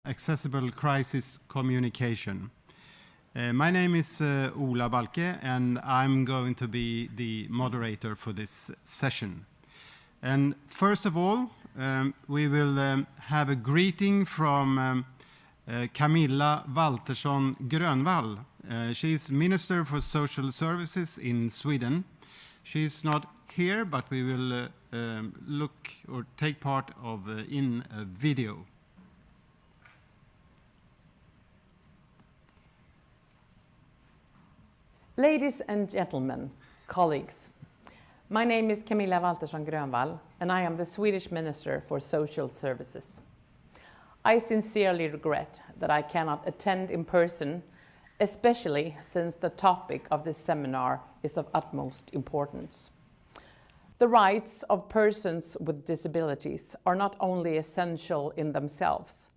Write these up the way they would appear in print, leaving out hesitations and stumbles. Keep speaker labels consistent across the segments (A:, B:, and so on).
A: Accessible crisis communication. My name is Ola Balke, and I'm going to be the moderator for this session. And first of all, we will have a greeting from Camilla Waltersson Grönvall. She's Minister for Social Services in Sweden. She's not here, but we will look or take part of in a video.
B: Ladies and gentlemen, colleagues, my name is Camilla Waltersson Grönvall, and I am the Swedish Minister for Social Services. I sincerely regret that I cannot attend in person, especially since the topic of this seminar is of utmost importance. The rights of persons with disabilities are not only essential in themselves,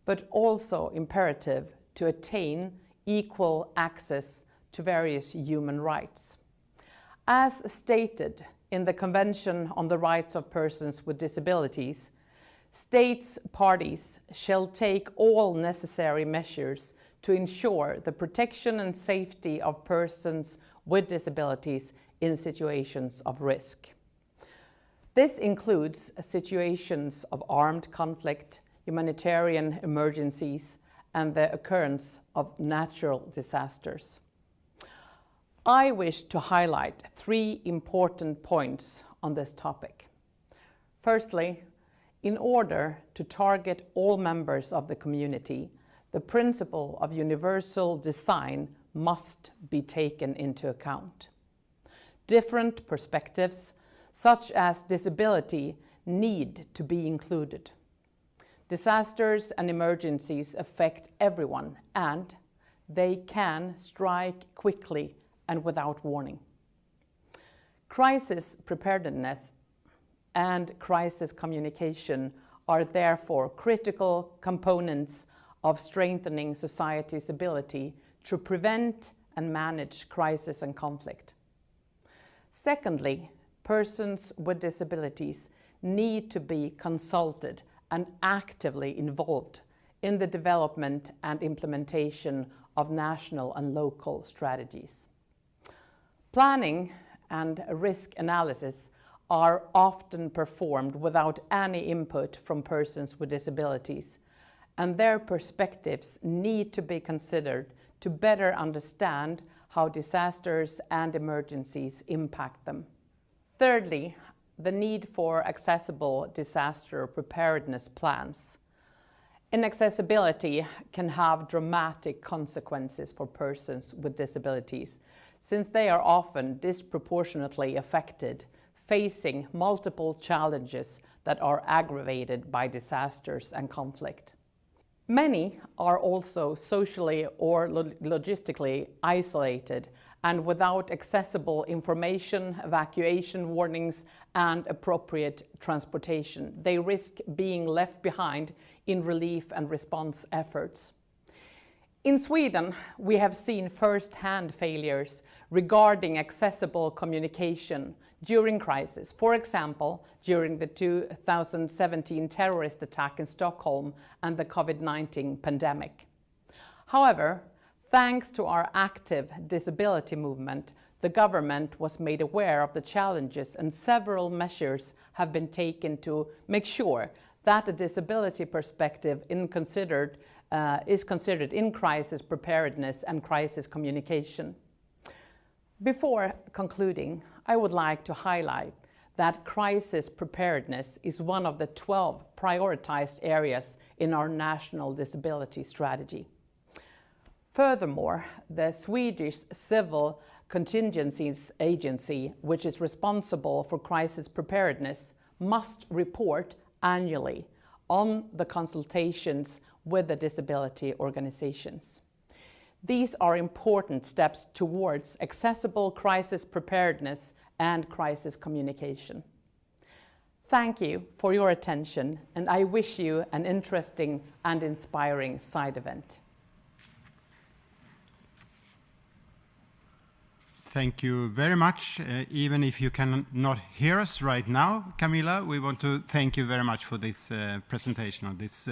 B: but also imperative to attain equal access to various human rights. As stated in the Convention on the Rights of Persons with Disabilities, states parties shall take all necessary measures to ensure the protection and safety of persons with disabilities in situations of risk. This includes situations of armed conflict, humanitarian emergencies, and the occurrence of natural disasters. I wish to highlight three important points on this topic. Firstly, in order to target all members of the community, the principle of universal design must be taken into account. Different perspectives, such as disability, need to be included. Disasters and emergencies affect everyone, and they can strike quickly and without warning. Crisis preparedness and crisis communication are therefore critical components of strengthening society's ability to prevent and manage crisis and conflict. Secondly, persons with disabilities need to be consulted and actively involved in the development and implementation of national and local strategies. Planning and risk analysis are often performed without any input from persons with disabilities, and their perspectives need to be considered to better understand how disasters and emergencies impact them. Thirdly, the need for accessible disaster preparedness plans. Inaccessibility can have dramatic consequences for persons with disabilities, since they are often disproportionately affected, facing multiple challenges that are aggravated by disasters and conflict. Many are also socially or logistically isolated and without accessible information, evacuation warnings, and appropriate transportation. They risk being left behind in relief and response efforts. In Sweden, we have seen first-hand failures regarding accessible communication during crisis. For example, during the 2017 terrorist attack in Stockholm and the COVID-19 pandemic. However, thanks to our active disability movement, the government was made aware of the challenges, and several measures have been taken to make sure that a disability perspective is considered in crisis preparedness and crisis communication. Before concluding, I would like to highlight that crisis preparedness is one of the 12 prioritized areas in our national disability strategy. Furthermore, the Swedish Civil Contingencies Agency, which is responsible for crisis preparedness, must report annually on the consultations with the disability organizations. These are important steps towards accessible crisis preparedness and crisis communication. Thank you for your attention, and I wish you an interesting and inspiring side event.
A: Thank you very much. Even if you cannot hear us right now, Camilla, we want to thank you very much for this presentation of this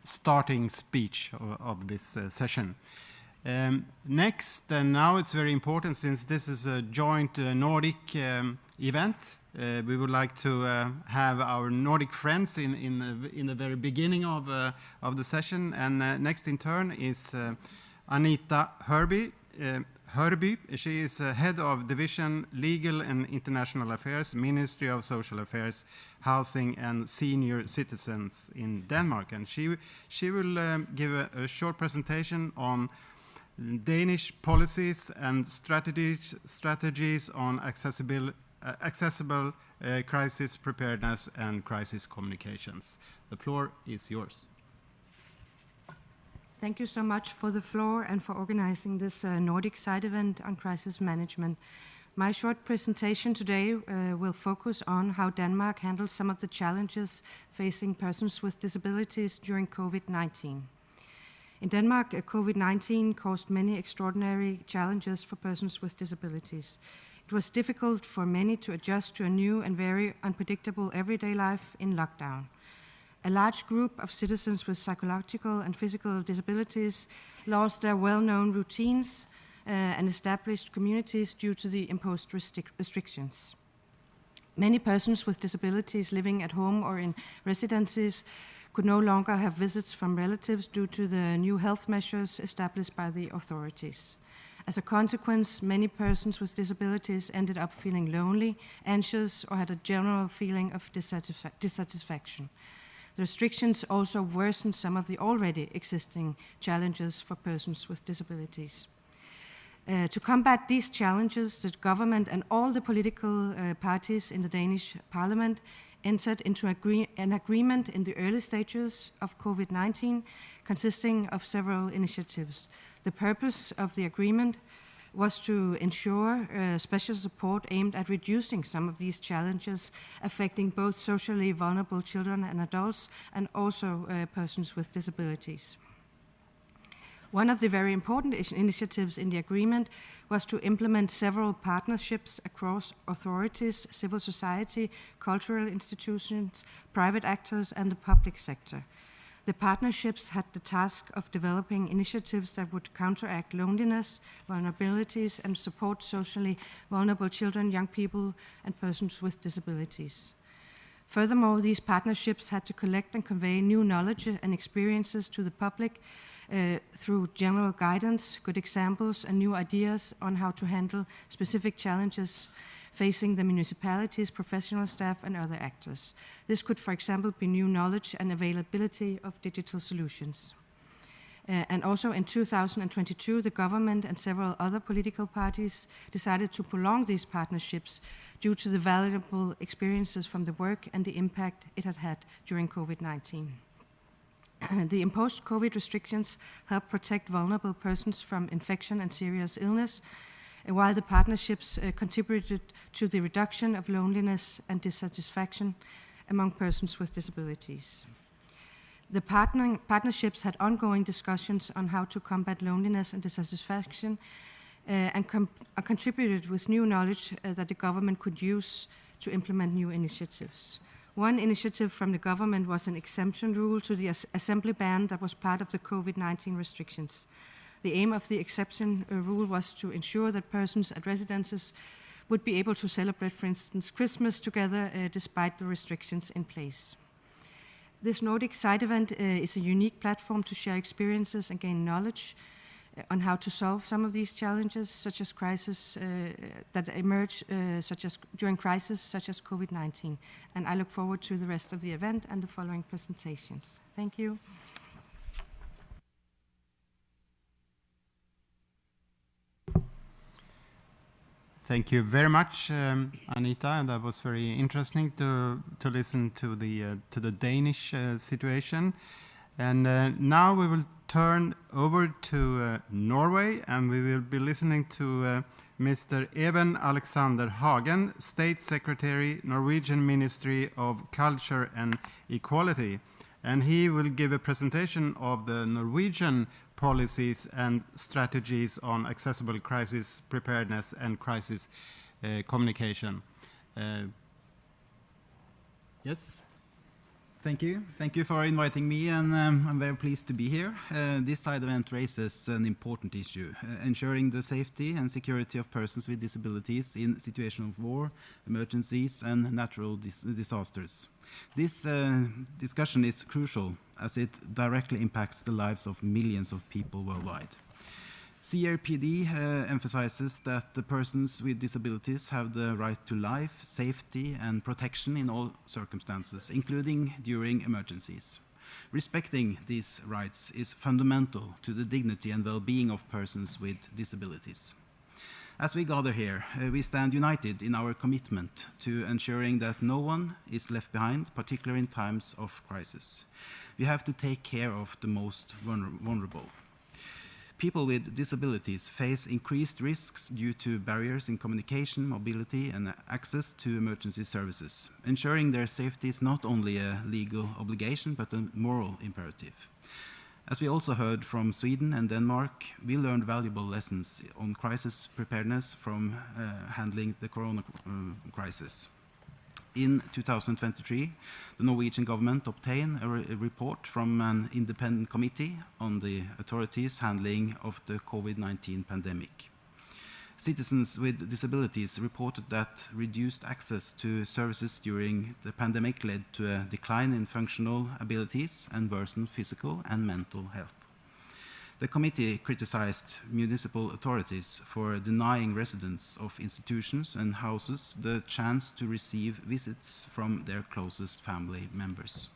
A: starting speech of this session. Next, and now it's very important since this is a joint Nordic event, we would like to have our Nordic friends in the very beginning of the session. And next in turn is Anita Hörby. She is Head of Division Legal and International Affairs, Ministry of Social Affairs, Housing and Senior Citizens in Denmark. And she will give a short presentation on Danish policies and strategies on accessible crisis preparedness and crisis communications. The floor is yours.
C: Thank you so much for the floor and for organizing this Nordic side event on crisis management. My short presentation today will focus on how Denmark handles some of the challenges facing persons with disabilities during COVID-19. In Denmark, COVID-19 caused many extraordinary challenges for persons with disabilities. It was difficult for many to adjust to a new and very unpredictable everyday life in lockdown. A large group of citizens with psychological and physical disabilities lost their well-known routines and established communities due to the imposed restrictions. Many persons with disabilities living at home or in residences could no longer have visits from relatives due to the new health measures established by the authorities. As a consequence, many persons with disabilities ended up feeling lonely, anxious, or had a general feeling of dissatisfaction. The restrictions also worsened some of the already existing challenges for persons with disabilities. To combat these challenges, the government and all the political parties in the Danish parliament entered into an agreement in the early stages of COVID-19, consisting of several initiatives. The purpose of the agreement was to ensure special support aimed at reducing some of these challenges affecting both socially vulnerable children and adults, and also persons with disabilities. One of the very important initiatives in the agreement was to implement several partnerships across authorities, civil society, cultural institutions, private actors, and the public sector. The partnerships had the task of developing initiatives that would counteract loneliness, vulnerabilities, and support socially vulnerable children, young people, and persons with disabilities. Furthermore, these partnerships had to collect and convey new knowledge and experiences to the public through general guidance, good examples, and new ideas on how to handle specific challenges facing the municipalities, professional staff, and other actors. This could, for example, be new knowledge and availability of digital solutions. And also in 2022, the government and several other political parties decided to prolong these partnerships due to the valuable experiences from the work and the impact it had had during COVID-19. The imposed COVID restrictions help protect vulnerable persons from infection and serious illness, while the partnerships contributed to the reduction of loneliness and dissatisfaction among persons with disabilities. The partnerships had ongoing discussions on how to combat loneliness and dissatisfaction and contributed with new knowledge that the government could use to implement new initiatives. One initiative from the government was an exemption rule to the assembly ban that was part of the COVID-19 restrictions. The aim of the exception rule was to ensure that persons at residences would be able to celebrate, for instance, Christmas together despite the restrictions in place. This Nordic side event is a unique platform to share experiences and gain knowledge on how to solve some of these challenges, such as crises that emerge during crises such as COVID-19. And I look forward to the rest of the event and the following presentations. Thank you.
A: Thank you very much, Anita, and that was very interesting to listen to the Danish situation. And now we will turn over to Norway, and we will be listening to Mr. Even Alexander Hagen, State Secretary, Norwegian Ministry of Culture and Equality. And he will give a presentation of the Norwegian policies and strategies on accessible crisis preparedness and crisis communication. Yes?
D: Thank you. Thank you for inviting me, and I'm very pleased to be here. This side event raises an important issue, ensuring the safety and security of persons with disabilities in situations of war, emergencies, and natural disasters. This discussion is crucial as it directly impacts the lives of millions of people worldwide. CRPD emphasizes that the persons with disabilities have the right to life, safety, and protection in all circumstances, including during emergencies. Respecting these rights is fundamental to the dignity and well-being of persons with disabilities. As we gather here, we stand united in our commitment to ensuring that no one is left behind, particularly in times of crisis. We have to take care of the most vulnerable. People with disabilities face increased risks due to barriers in communication, mobility, and access to emergency services. Ensuring their safety is not only a legal obligation, but a moral imperative. As we also heard from Sweden and Denmark, we learned valuable lessons on crisis preparedness from handling the corona crisis. In 2023, the Norwegian government obtained a report from an independent committee on the authorities' handling of the COVID-19 pandemic. Citizens with disabilities reported that reduced access to services during the pandemic led to a decline in functional abilities and worsened physical and mental health. The committee criticized municipal authorities for denying residents of institutions and houses the chance to receive visits from their closest family members.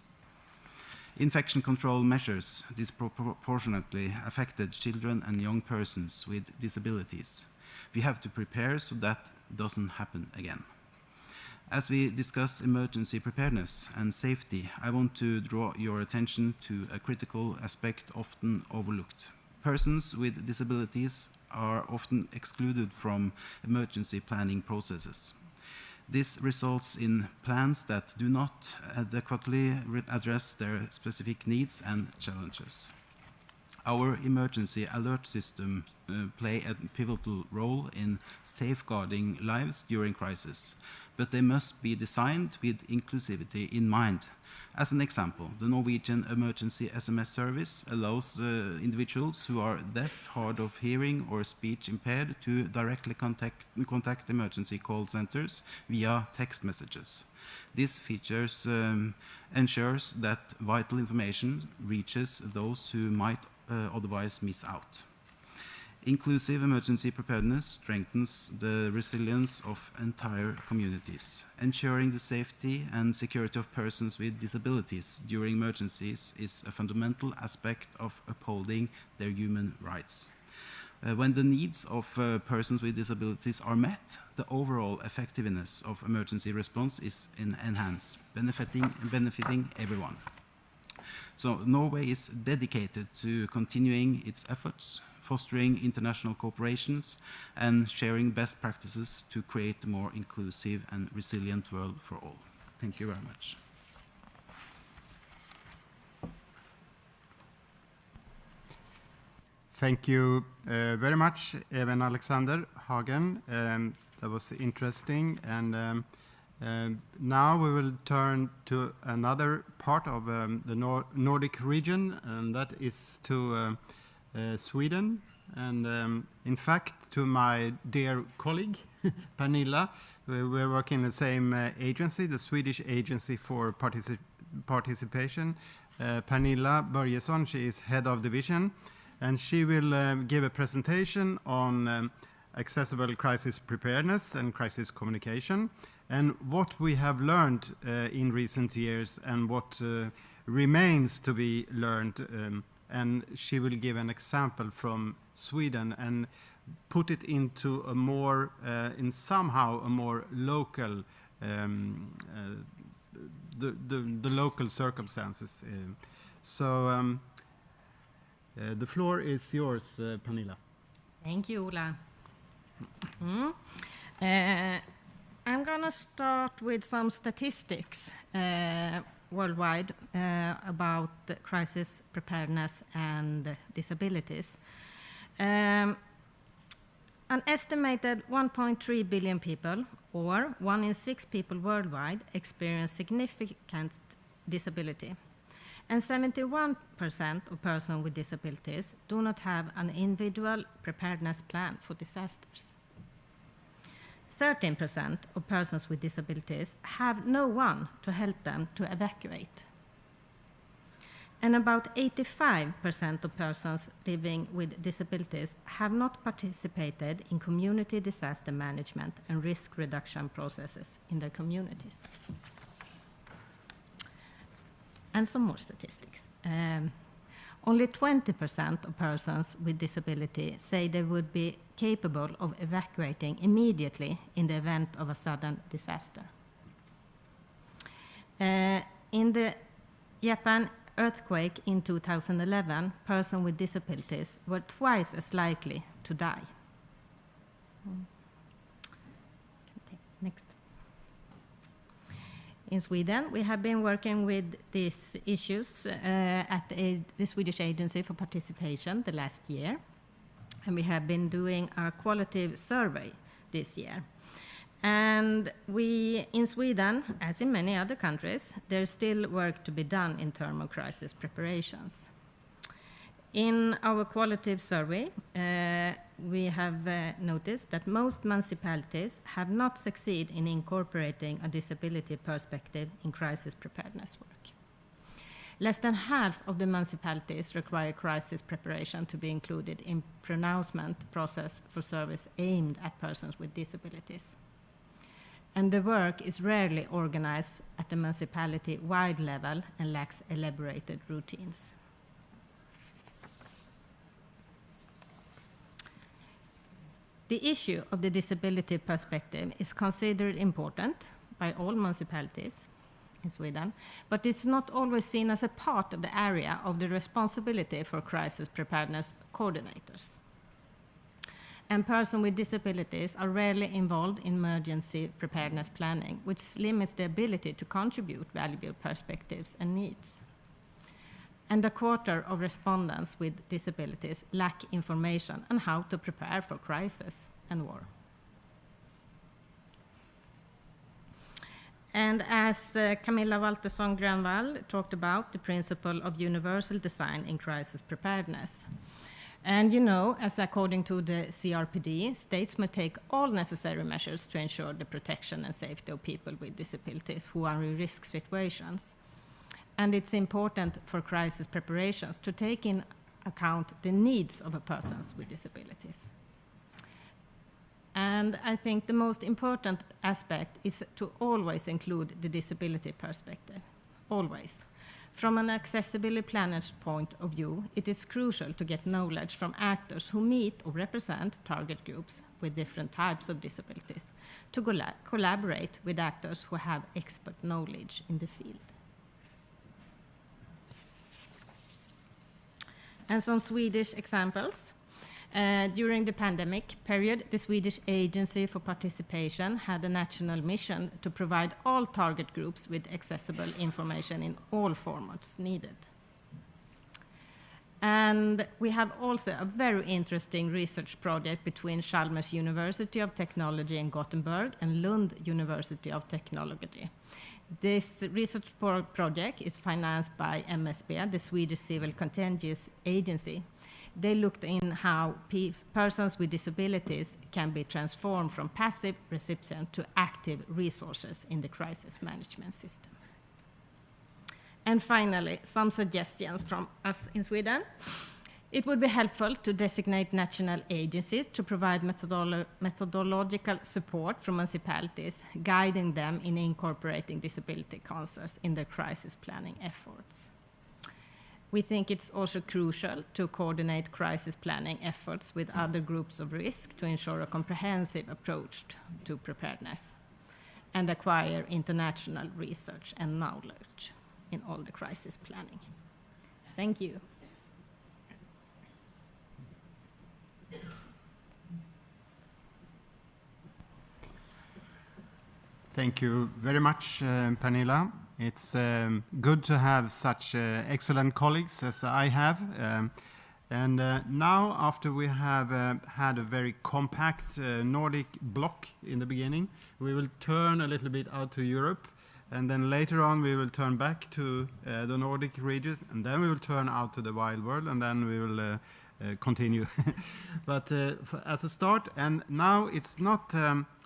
D: Infection control measures disproportionately affected children and young persons with disabilities. We have to prepare so that doesn't happen again. As we discuss emergency preparedness and safety, I want to draw your attention to a critical aspect often overlooked. Persons with disabilities are often excluded from emergency planning processes. This results in plans that do not adequately address their specific needs and challenges. Our emergency alert system play a pivotal role in safeguarding lives during crisis, but they must be designed with inclusivity in mind. As an example, the Norwegian emergency SMS service allows individuals who are deaf, hard of hearing, or speech impaired to directly contact emergency call centers via text messages. This feature ensures that vital information reaches those who might otherwise miss out. Inclusive emergency preparedness strengthens the resilience of entire communities. Ensuring the safety and security of persons with disabilities during emergencies is a fundamental aspect of upholding their human rights. When the needs of persons with disabilities are met, the overall effectiveness of emergency response is enhanced, benefiting everyone. So Norway is dedicated to continuing its efforts, fostering international cooperations, and sharing best practices to create a more inclusive and resilient world for all. Thank you very much.
A: Thank you very much, Even Alexander Hagen. That was interesting. And now we will turn to another part of the Nordic region, and that is to Sweden, and in fact to my dear colleague Pernilla. We're working in the same agency, the Swedish Agency for Participation. Pernilla Börjesson, she is head of division, and she will give a presentation on accessible crisis preparedness and crisis communication, and what we have learned in recent years and what remains to be learned. And she will give an example from Sweden and put it into a more, in somehow a more local, the local circumstances. So the floor is yours, Pernilla.
E: Thank you, Ola. I'm going to start with some statistics worldwide about crisis preparedness and disabilities. An estimated 1.3 billion people, or 1 in 6 people worldwide, experience significant disability. And 71% of persons with disabilities do not have an individual preparedness plan for disasters. 13% of persons with disabilities have no one to help them to evacuate. And about 85% of persons living with disabilities have not participated in community disaster management and risk reduction processes in their communities. And some more statistics. Only 20% of persons with disability say they would be capable of evacuating immediately in the event of a sudden disaster. In the Japan earthquake in 2011, persons with disabilities were twice as likely to die. Next. In Sweden, we have been working with these issues at the Swedish Agency for Participation the last year, and we have been doing a qualitative survey this year. And in Sweden, as in many other countries, there's still work to be done in terms of crisis preparations. In our qualitative survey, we have noticed that most municipalities have not succeeded in incorporating a disability perspective in crisis preparedness work. Less than half of the municipalities require crisis preparation to be included in pronouncement process for service aimed at persons with disabilities. And the work is rarely organized at the municipality-wide level and lacks elaborated routines. The issue of the disability perspective is considered important by all municipalities in Sweden, but it's not always seen as a part of the area of the responsibility for crisis preparedness coordinators. And persons with disabilities are rarely involved in emergency preparedness planning, which limits the ability to contribute valuable perspectives and needs. And a quarter of respondents with disabilities lack information on how to prepare for crisis and war. And as Camilla Waltersson Grönvall talked about, the principle of universal design in crisis preparedness. And you know, as according to the CRPD, states may take all necessary measures to ensure the protection and safety of people with disabilities who are in risk situations. And it's important for crisis preparations to take in account the needs of persons with disabilities. And I think the most important aspect is to always include the disability perspective, always. From an accessibility planner's point of view, it is crucial to get knowledge from actors who meet or represent target groups with different types of disabilities, to collaborate with actors who have expert knowledge in the field. And some Swedish examples. During the pandemic period, the Swedish Agency for Participation had a national mission to provide all target groups with accessible information in all formats needed. And we have also a very interesting research project between Chalmers University of Technology in Gothenburg and Lund University of Technology. This research project is financed by MSB, the Swedish Civil Contingency Agency. They looked in how persons with disabilities can be transformed from passive recipient to active resources in the crisis management system. And finally, some suggestions from us in Sweden. It would be helpful to designate national agencies to provide methodological support from municipalities, guiding them in incorporating disability concerns in their crisis planning efforts. We think it's also crucial to coordinate crisis planning efforts with other groups of risk to ensure a comprehensive approach to preparedness and acquire international research and knowledge in all the crisis planning. Thank you.
A: Thank you very much, Pernilla. It's good to have such excellent colleagues as I have. And now, after we have had a very compact Nordic block in the beginning, we will turn a little bit out to Europe and then later on we will turn back to the Nordic region, and then we will turn out to the wild world, and then we will continue. But as a start, and now it's not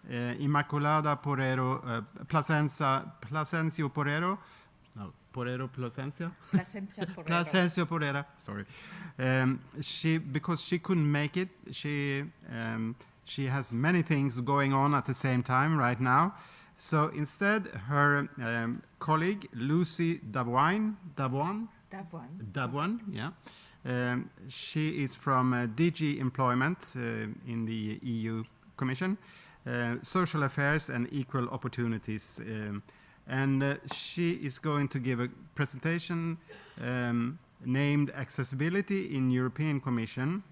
A: Immaculada Porero, Placencio Porero. No, Porero Placencia?
F: Placencia Porero.
A: Placencio Porera, sorry. Because she couldn't make it, she has many things going on at the same time right now. So instead, her colleague, Lucy Davoine, yeah. She is from DG Employment in the EU Commission, Social Affairs and Equal Opportunities. And she is going to give a presentation named Accessibility in European Commission,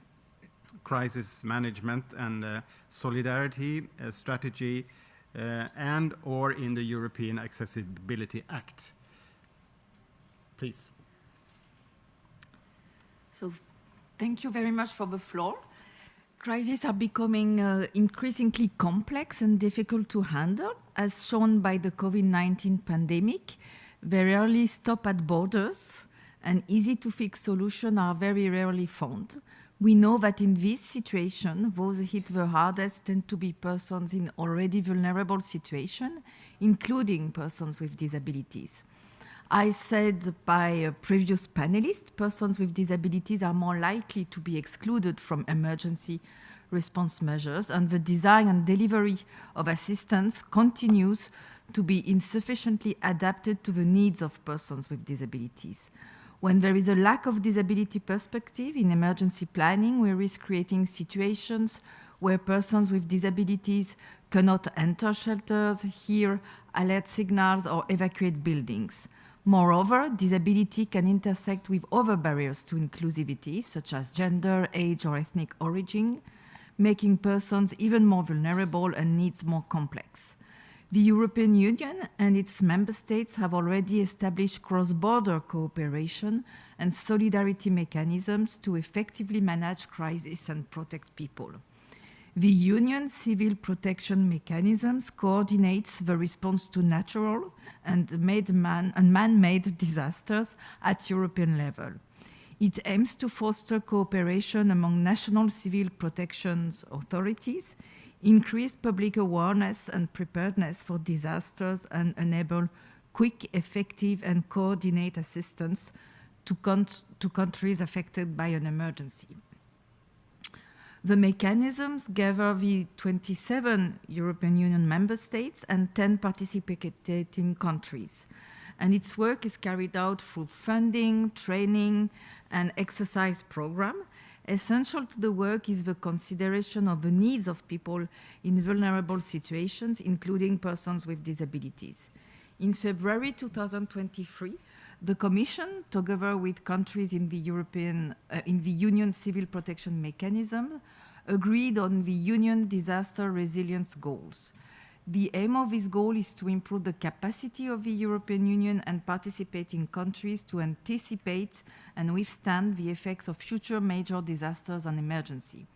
A: Crisis Management and Solidarity Strategy, and or in the European Accessibility Act. Please.
F: So thank you very much for the floor. Crises are becoming increasingly complex and difficult to handle, as shown by the COVID-19 pandemic. They rarely stop at borders, and easy-to-fix solutions are very rarely found. We know that in this situation, those hit the hardest tend to be persons in already vulnerable situations, including persons with disabilities. I said by a previous panelist, persons with disabilities are more likely to be excluded from emergency response measures, and the design and delivery of assistance continues to be insufficiently adapted to the needs of persons with disabilities. When there is a lack of disability perspective in emergency planning, we risk creating situations where persons with disabilities cannot enter shelters, hear alert signals, or evacuate buildings. Moreover, disability can intersect with other barriers to inclusivity, such as gender, age, or ethnic origin, making persons even more vulnerable and needs more complex. The European Union and its member states have already established cross-border cooperation and solidarity mechanisms to effectively manage crises and protect people. The Union Civil Protection Mechanisms coordinates the response to natural and man-made disasters at European level. It aims to foster cooperation among national civil protection authorities, increase public awareness and preparedness for disasters, and enable quick, effective, and coordinated assistance to countries affected by an emergency. The mechanisms gather the 27 European Union member states and 10 participating countries. And its work is carried out through funding, training, and exercise program. Essential to the work is the consideration of the needs of people in vulnerable situations, including persons with disabilities. In February 2023, the Commission, together with countries in the Union Civil Protection Mechanism, agreed on the Union Disaster Resilience Goals. The aim of this goal is to improve the capacity of the European Union and participating countries to anticipate and withstand the effects of future major disasters and emergency.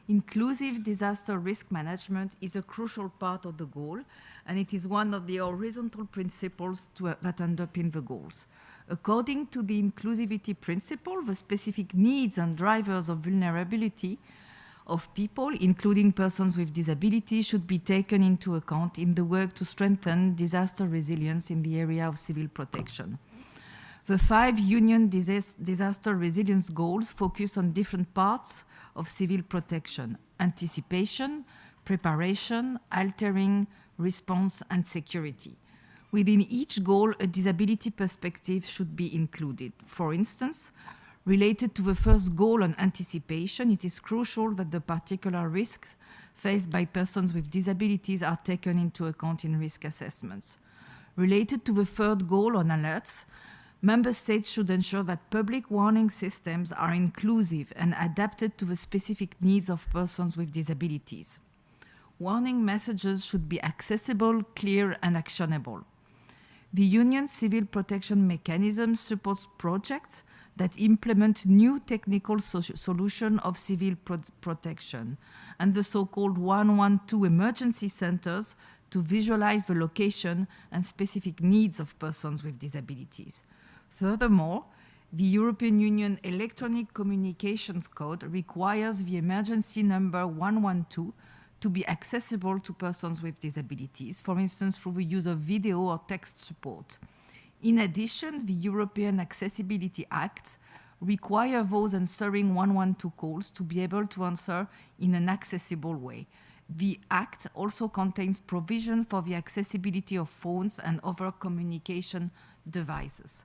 F: Inclusive disaster risk management is a crucial part of the goal, and it is one of the horizontal principles that underpin the goals. According to the inclusivity principle, the specific needs and drivers of vulnerability of people, including persons with disabilities, should be taken into account in the work to strengthen disaster resilience in the area of civil protection. The 5 Union disaster resilience goals focus on different parts of civil protection: anticipation, preparation, altering, response, and security. Within each goal, a disability perspective should be included. For instance, related to the first goal on anticipation, it is crucial that the particular risks faced by persons with disabilities are taken into account in risk assessments. Related to the third goal on alerts, member states should ensure that public warning systems are inclusive and adapted to the specific needs of persons with disabilities. Warning messages should be accessible, clear, and actionable. The Union Civil Protection Mechanism supports projects that implement new technical solutions of civil protection, and the so-called 112 emergency centers to visualize the location and specific needs of persons with disabilities. Furthermore, the European Union Electronic Communications Code requires the emergency number 112 to be accessible to persons with disabilities, for instance, through the use of video or text support. In addition, the European Accessibility Act requires those answering 112 calls to be able to answer in an accessible way. The Act also contains provision for the accessibility of phones and other communication devices.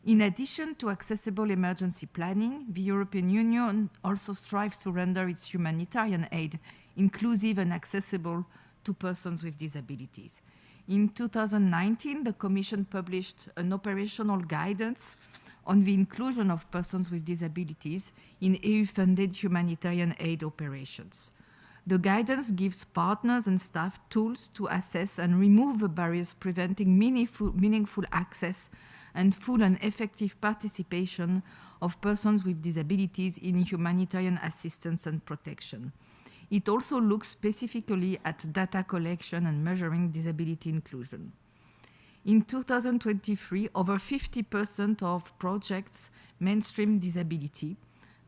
F: In addition to accessible emergency planning, the European Union also strives to render its humanitarian aid inclusive and accessible to persons with disabilities. In 2019, the Commission published an operational guidance on the inclusion of persons with disabilities in EU-funded humanitarian aid operations. The guidance gives partners and staff tools to assess and remove the barriers preventing meaningful access and full and effective participation of persons with disabilities in humanitarian assistance and protection. It also looks specifically at data collection and measuring disability inclusion. In 2023, over 50% of projects mainstream disability,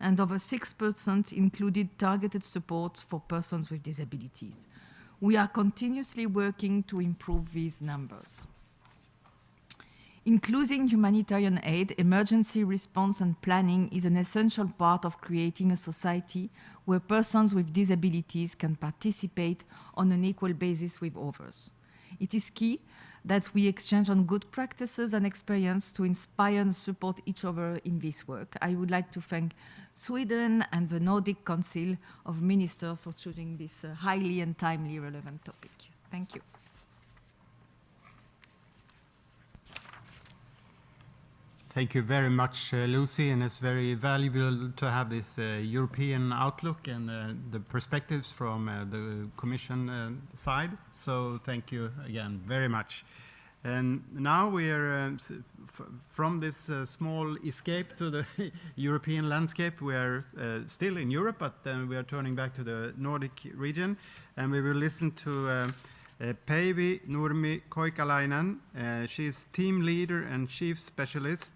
F: and over 6% included targeted support for persons with disabilities. We are continuously working to improve these numbers. Including humanitarian aid, emergency response and planning is an essential part of creating a society where persons with disabilities can participate on an equal basis with others. It is key that we exchange on good practices and experience to inspire and support each other in this work. I would like to thank Sweden and the Nordic Council of Ministers for choosing this highly and timely relevant topic. Thank you.
A: Thank you very much, Lucy, and it's very valuable to have this European outlook and the perspectives from the Commission side. So thank you again very much. And now we are, from this small escape to the European landscape, we are still in Europe, but we are turning back to the Nordic region, and we will listen to Päivi Nurmi Koikalainen. She is team leader and chief specialist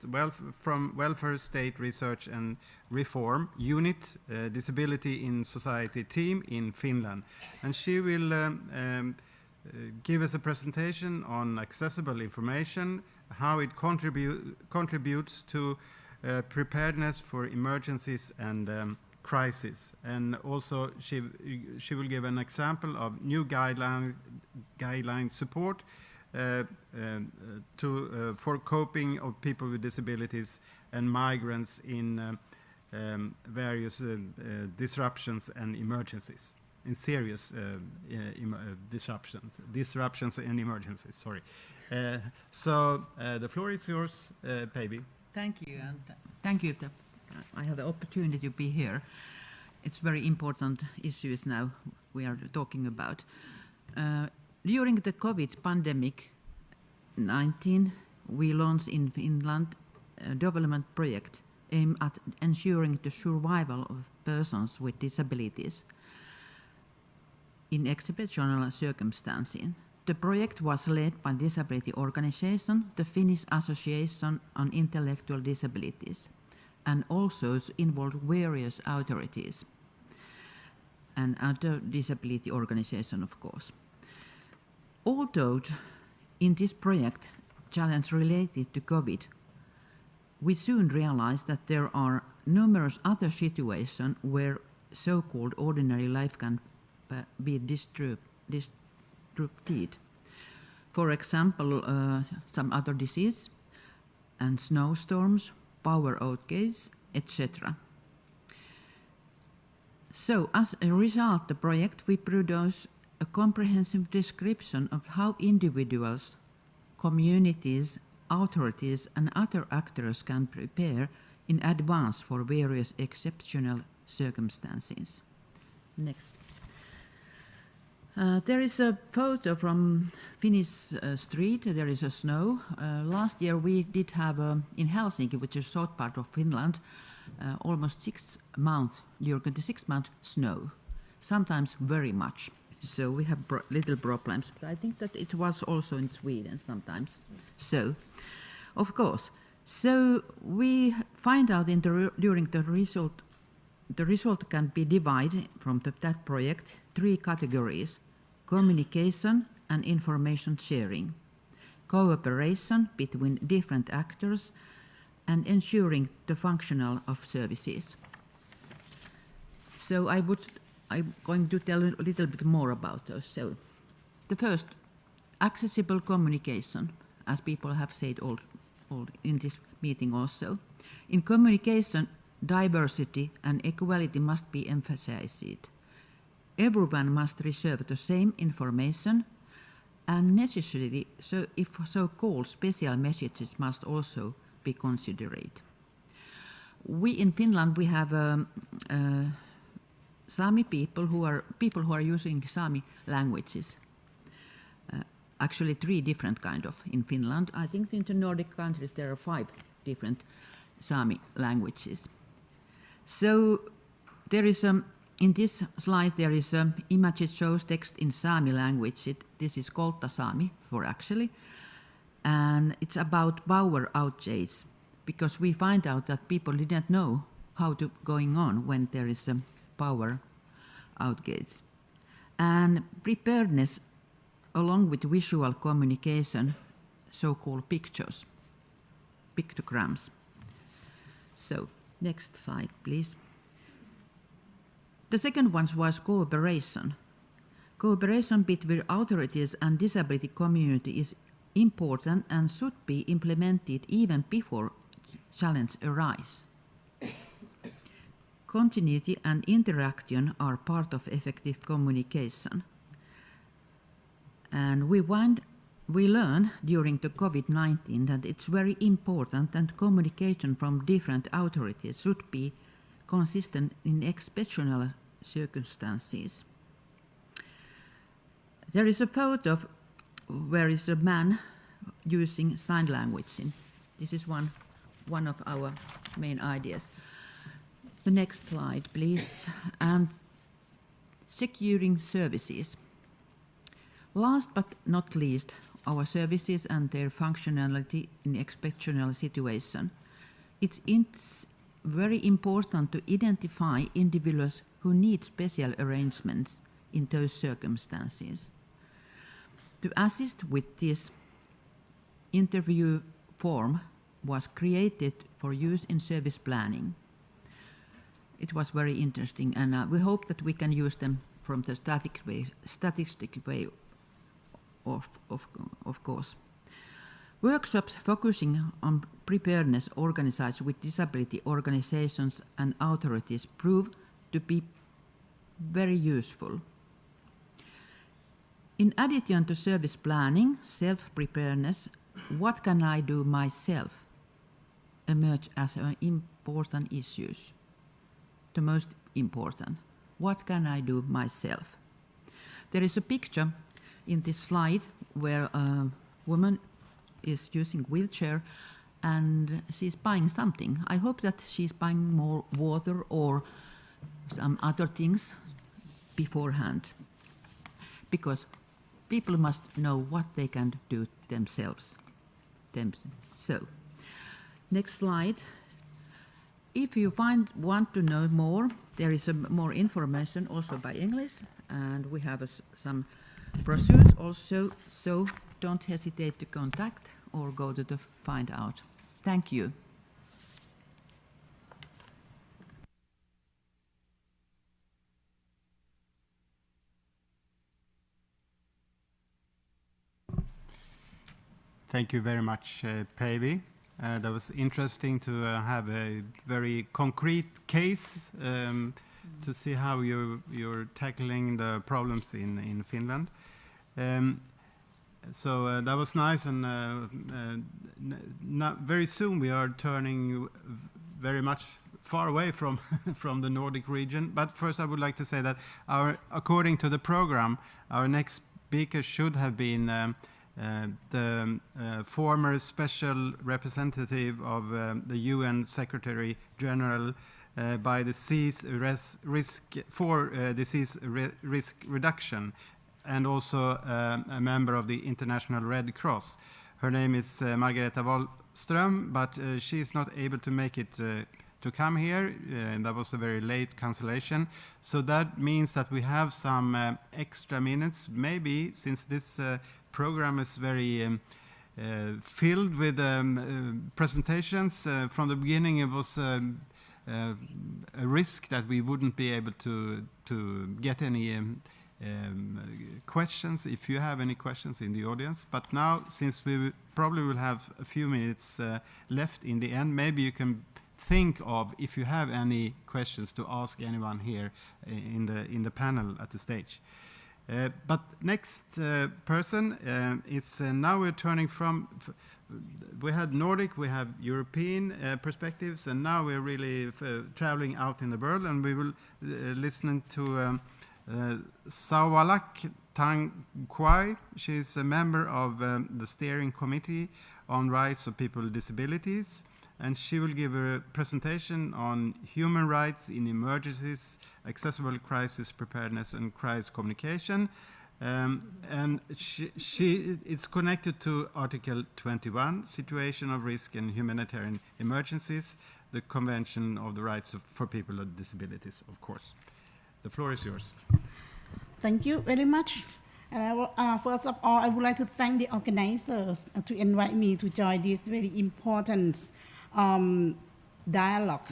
A: from Welfare State Research and Reform Unit, Disability in Society team in Finland. And she will give us a presentation on accessible information, how it contributes to preparedness for emergencies and crisis. And also she will give an example of new guideline support for coping of people with disabilities and migrants in various disruptions and emergencies, in serious disruptions and emergencies, sorry. So the floor is yours, Päivi.
G: Thank you, and thank you that I have the opportunity to be here. It's very important issues now we are talking about. During the COVID pandemic-19, we launched in Finland a development project aimed at ensuring the survival of persons with disabilities in exceptional circumstances. The project was led by disability organization, the Finnish Association on Intellectual Disabilities, and also involved various authorities and other disability organizations, of course. Although in this project, challenge related to COVID, we soon realized that there are numerous other situations where so-called ordinary life can be disrupted. For example, some other disease and snowstorms, power outages, etc. So as a result, the project we produce a comprehensive description of how individuals, communities, authorities and other actors can prepare in advance for various exceptional circumstances. Next. There is a photo from Finnish street. There is a snow. Last year we did have in Helsinki, which is a short part of Finland, almost 6 months, during the 6 months snow, sometimes very much. So we have little problems. But I think that it was also in Sweden sometimes. So, of course. So we find out during the result. The result can be divided from that project 3 categories: communication and information sharing, cooperation between different actors, and ensuring the functional of services. So I'm going to tell a little bit more about those. So the first, accessible communication, as people have said all in this meeting also. In communication, diversity and equality must be emphasized. Everyone must receive the same information, and necessarily, so if so-called special messages must also be considered. We in Finland we have Sami people who are using Sami languages. Actually, 3 different kind of in Finland. I think in the Nordic countries there are 5 different Sami languages. So there is in this slide there is image that shows text in Sami language. This is Koltta Sami for actually, and it's about power outages, because we find out that people didn't know how to going on when there is a power outage. And preparedness, along with visual communication, so-called pictures, pictograms. So next slide, please. The second one was cooperation. Cooperation between authorities and disability community is important and should be implemented even before challenges arise. Continuity and interaction are part of effective communication. And we learn during the COVID-19 that it's very important that communication from different authorities should be consistent in exceptional circumstances. There is a photo where is a man using sign language. This is one of our main ideas. The next slide, please. And securing services. Last but not least, our services and their functionality in exceptional situation. It's very important to identify individuals who need special arrangements in those circumstances. To assist with this, interview form was created for use in service planning. It was very interesting, and we hope that we can use them from the statistic way, of course. Workshops focusing on preparedness organized with disability organizations and authorities prove to be very useful. In addition to service planning, self-preparedness, what can I do myself, emerge as an important issues. The most important, what can I do myself? There is a picture in this slide where a woman is using wheelchair and she's buying something. I hope that she's buying more water or some other things beforehand, because people must know what they can do themselves. So, next slide. If you want to know more, there is more information also by English, and we have some brochures also, so don't hesitate to contact or go to find out. Thank you.
A: Thank you very much, Päivi. That was interesting to have a very concrete case to see how you're tackling the problems in Finland. So that was nice, and very soon we are turning very much far away from from the Nordic region. But first I would like to say that according to the program, our next speaker should have been the former special representative of the UN Secretary General by disease risk reduction, and also a member of the International Red Cross. Her name is Margareta Wallström, but she is not able to make it to come here, and that was a very late cancellation. So that means that we have some extra minutes, maybe, since this program is very filled with presentations. From the beginning, it was a risk that we wouldn't be able to get any questions, if you have any questions in the audience. But now, since we probably will have a few minutes left in the end, maybe you can think of if you have any questions to ask anyone here in the panel at the stage. But next person is now we're turning from. We had Nordic, we have European perspectives, and now we're really traveling out in the world, and we will listen to Sawalak Tangkwai. She's a member of the steering committee on rights of people with disabilities, and she will give a presentation on human rights in emergencies, accessible crisis preparedness, and crisis communication. And it's connected to Article 21, Situation of Risk and Humanitarian Emergencies, the Convention of the Rights for People with Disabilities, of course. The floor is yours.
H: Thank you very much. And first of all, I would like to thank the organizers to invite me to join this very important dialogue.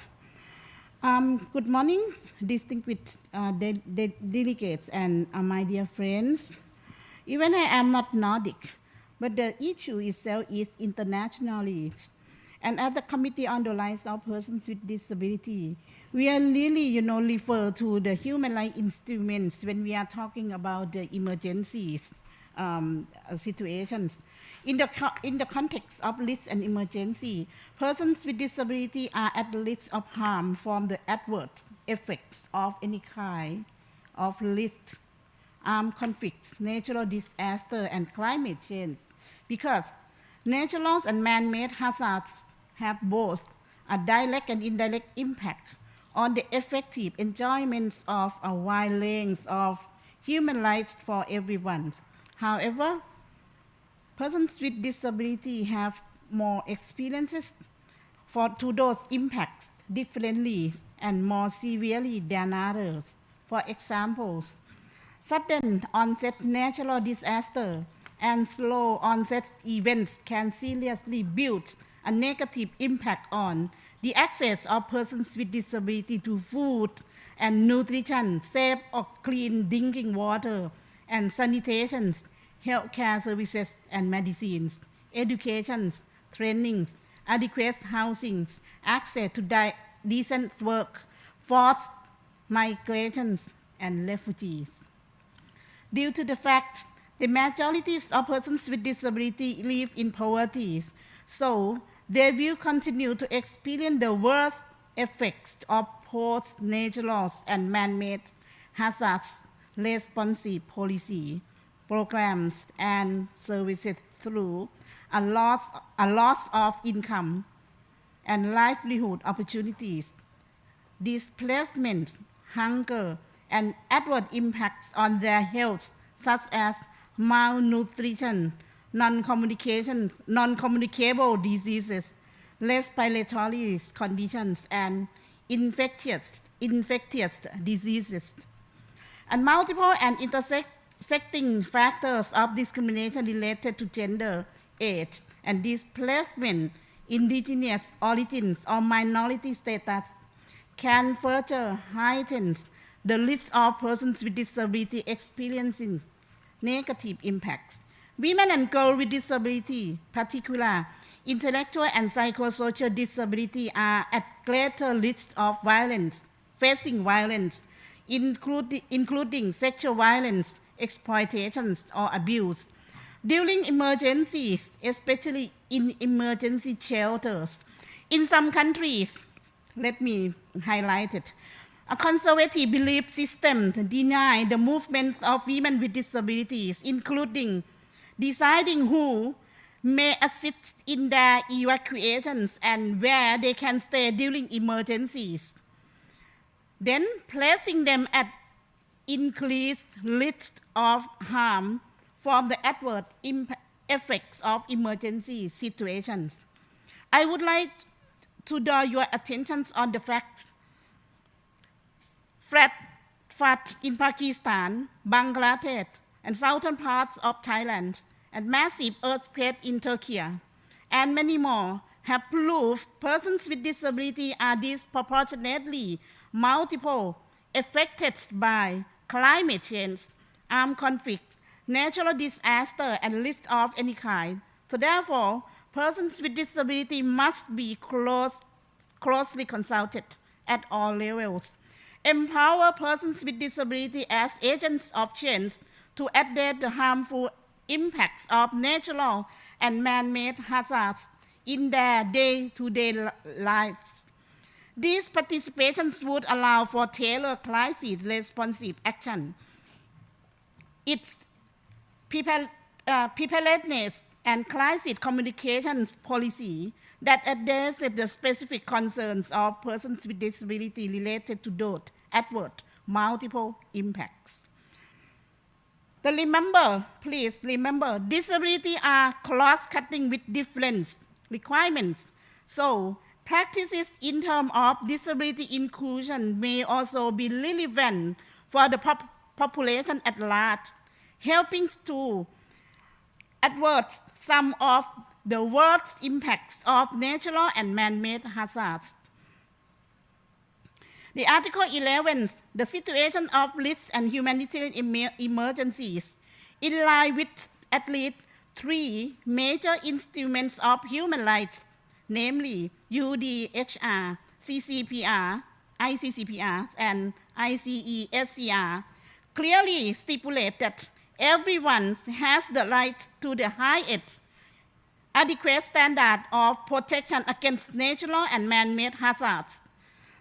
H: Good morning, distinguished delegates and my dear friends. Even I am not Nordic, but the issue itself is internationally. And as the Committee on the Rights of Persons with Disability, we are really, refer to the human rights instruments when we are talking about the emergencies situations. In the context of risk and emergency, persons with disability are at risk of harm from the adverse effects of any kind of risk, armed conflicts, natural disaster, and climate change, because natural and man-made hazards have both a direct and indirect impact on the effective enjoyment of a wide range of human rights for everyone. However, persons with disability have more experiences to those impacts differently and more severely than others. For example, sudden onset natural disaster and slow onset events can seriously build a negative impact on the access of persons with disability to food and nutrition, safe or clean drinking water and sanitation, healthcare services and medicines, education, training, adequate housing, access to decent work, forced migrations, and refugees. Due to the fact the majority of persons with disability live in poverty, so they will continue to experience the worst effects of post-natural and man-made hazards, responsive policy, programs, and services through a loss of income and livelihood opportunities, displacement, hunger, and adverse impacts on their health, such as malnutrition, non-communicable diseases, respiratory conditions, and infectious diseases. And multiple and intersecting factors of discrimination related to gender, age, and displacement, indigenous origins, or minority status can further heighten the risk of persons with disability experiencing negative impacts. Women and girls with disability, particularly intellectual and psychosocial disability, are at greater risk of violence, facing violence, including sexual violence, exploitations, or abuse. During emergencies, especially in emergency shelters, in some countries, let me highlight it, a conservative belief system denies the movements of women with disabilities, including deciding who may assist in their evacuations and where they can stay during emergencies. then placing them at increased risk of harm from the adverse effects of emergency situations. I would like to draw your attention on the fact floods in Pakistan, Bangladesh, and southern parts of Thailand, and massive earthquake in Turkey, and many more have proved persons with disability are disproportionately multiple affected by climate change, armed conflict, natural disaster, and risk of any kind. So therefore, persons with disability must be closely consulted at all levels. Empower persons with disability as agents of change to address the harmful impacts of natural and man-made hazards in their day-to-day lives. These participations would allow for tailored crisis responsive action. Its preparedness and crisis communications policy that addresses the specific concerns of persons with disability related to those adverse multiple impacts. Please remember, disability are cross-cutting with different requirements. So practices in terms of disability inclusion may also be relevant for the population at large, helping to address some of the worst impacts of natural and man-made hazards. The Article 11, the situation of risks and humanitarian emergencies, in line with at least 3 major instruments of human rights, namely UDHR, CCPR, ICCPR, and ICESCR, clearly stipulate that everyone has the right to the highest adequate standard of protection against natural and man-made hazards.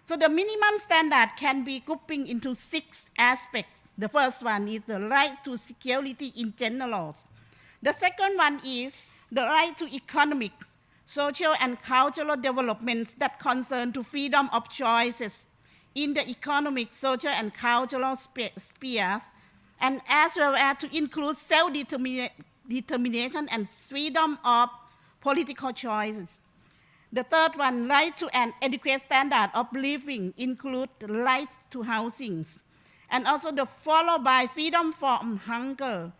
H: So the minimum standard can be grouping into 6 aspects. The first one is the right to security in general. The second one is the right to economic, social, and cultural developments that concern to freedom of choices in the economic, social, and cultural spheres, and as well as to include self-determination and freedom of political choices. The third one, right to an adequate standard of living, include the right to housing, and also the followed by freedom from hunger,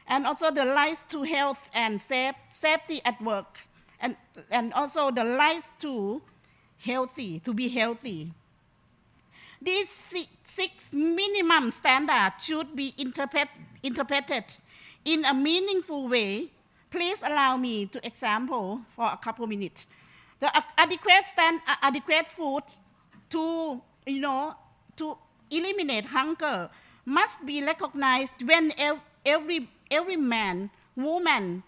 H: and also the right to health and safety at work, and also the right to be healthy. These 6 minimum standards should be interpreted in a meaningful way. Please allow me to example for a couple minutes. The adequate food to eliminate hunger must be recognized when every man, woman,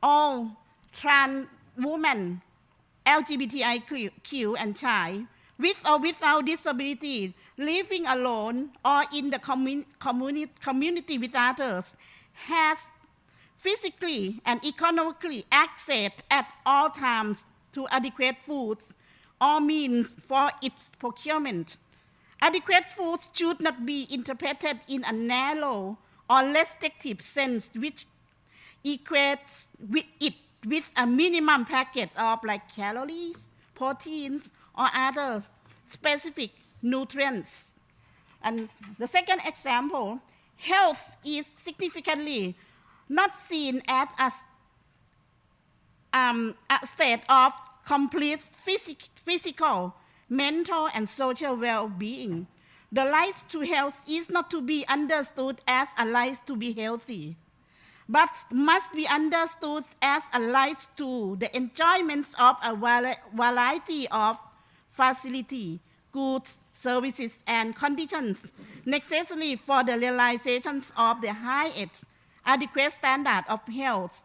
H: all trans women, LGBTIQ, and child, with or without disability, living alone or in the community with others, has physically and economically access at all times to adequate foods or means for its procurement. Adequate foods should not be interpreted in a narrow or restrictive sense, which equates with a minimum packet of like calories, proteins, or other specific nutrients. And the second example, health is significantly not seen as a state of complete physical, mental, and social well-being. The right to health is not to be understood as a right to be healthy, but must be understood as a right to the enjoyment of a variety of facilities, goods, services, and conditions necessary for the realization of the highest adequate standard of health.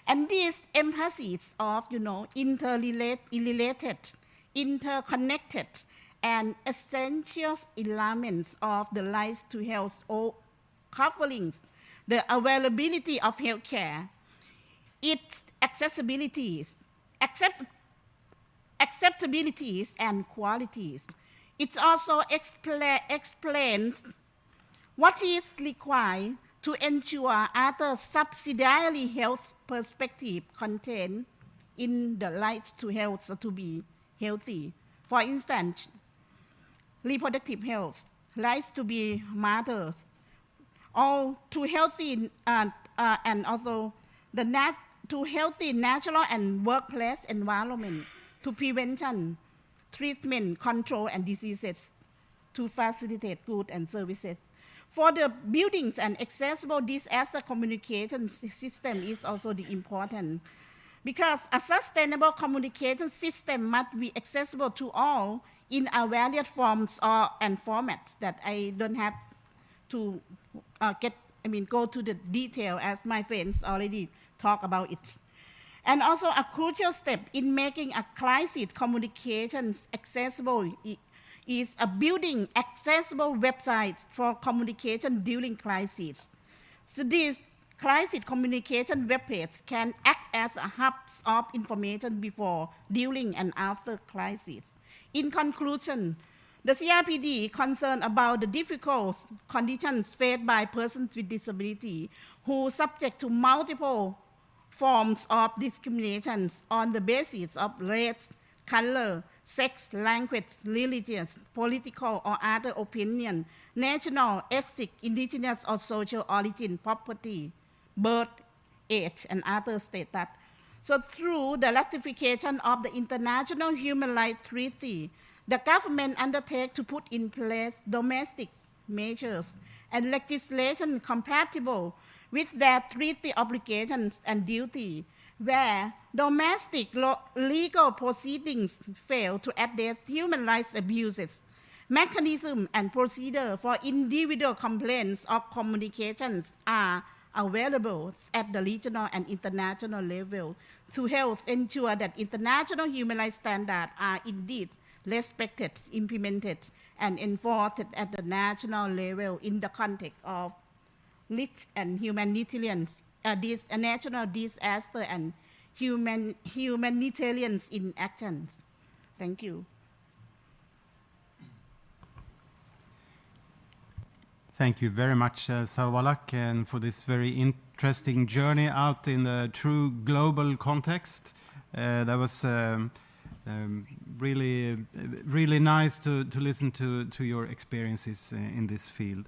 H: And this emphasis of, interrelated, interconnected, and essential elements of the right to health, or covering the availability of healthcare, its acceptabilities, and qualities, It also explains what is required to ensure other subsidiary health perspective contained in the right to health to be healthy. For instance, reproductive health, right to be mothers, or to healthy and also to healthy natural and workplace environment, to prevention, treatment, control, and diseases, to facilitate goods and services. For the buildings and accessible disaster communication system is also the important, because a sustainable communication system must be accessible to all in a various forms and formats that I don't have to go to the detail as my friends already talk about it. And also a crucial step in making a crisis communications accessible is a building accessible websites for communication during crises. So these crisis communication web pages can act as a hubs of information before, during, and after crisis. In conclusion, the CRPD concerned about the difficult conditions faced by persons with disability who are subject to multiple forms of discriminations on the basis of race, color, sex, language, religious, political, or other opinion, national, ethnic, indigenous, or social origin, property, birth, age, and other status. So through the ratification of the International Human Rights Treaty, the government undertakes to put in place domestic measures and legislation compatible with their treaty obligations and duty, where domestic legal proceedings fail to address human rights abuses. Mechanism and procedure for individual complaints or communications are available at the regional and international level to help ensure that international human rights standards are indeed respected, implemented, and enforced at the national level in the context of risk and humanitarian, national disaster and humanitarian inactions. Thank you.
A: Thank you very much, Sawalak, and for this very interesting journey out in the true global context. That was really nice to listen to your experiences in this field.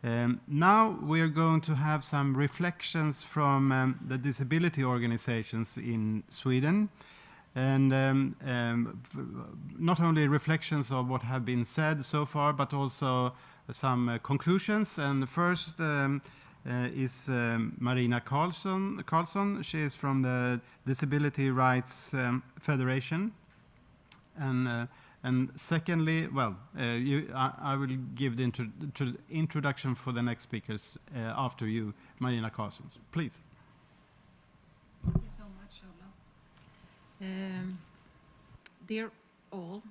A: Now we are going to have some reflections from the disability organizations in Sweden, and not only reflections of what have been said so far, but also some conclusions. And first is Marina Karlsson. She is from the Disability Rights Federation. And secondly, well, I will give the introduction for the next speakers after you, Marina Karlsson. Please.
I: Thank you so much, Ola. Dear all,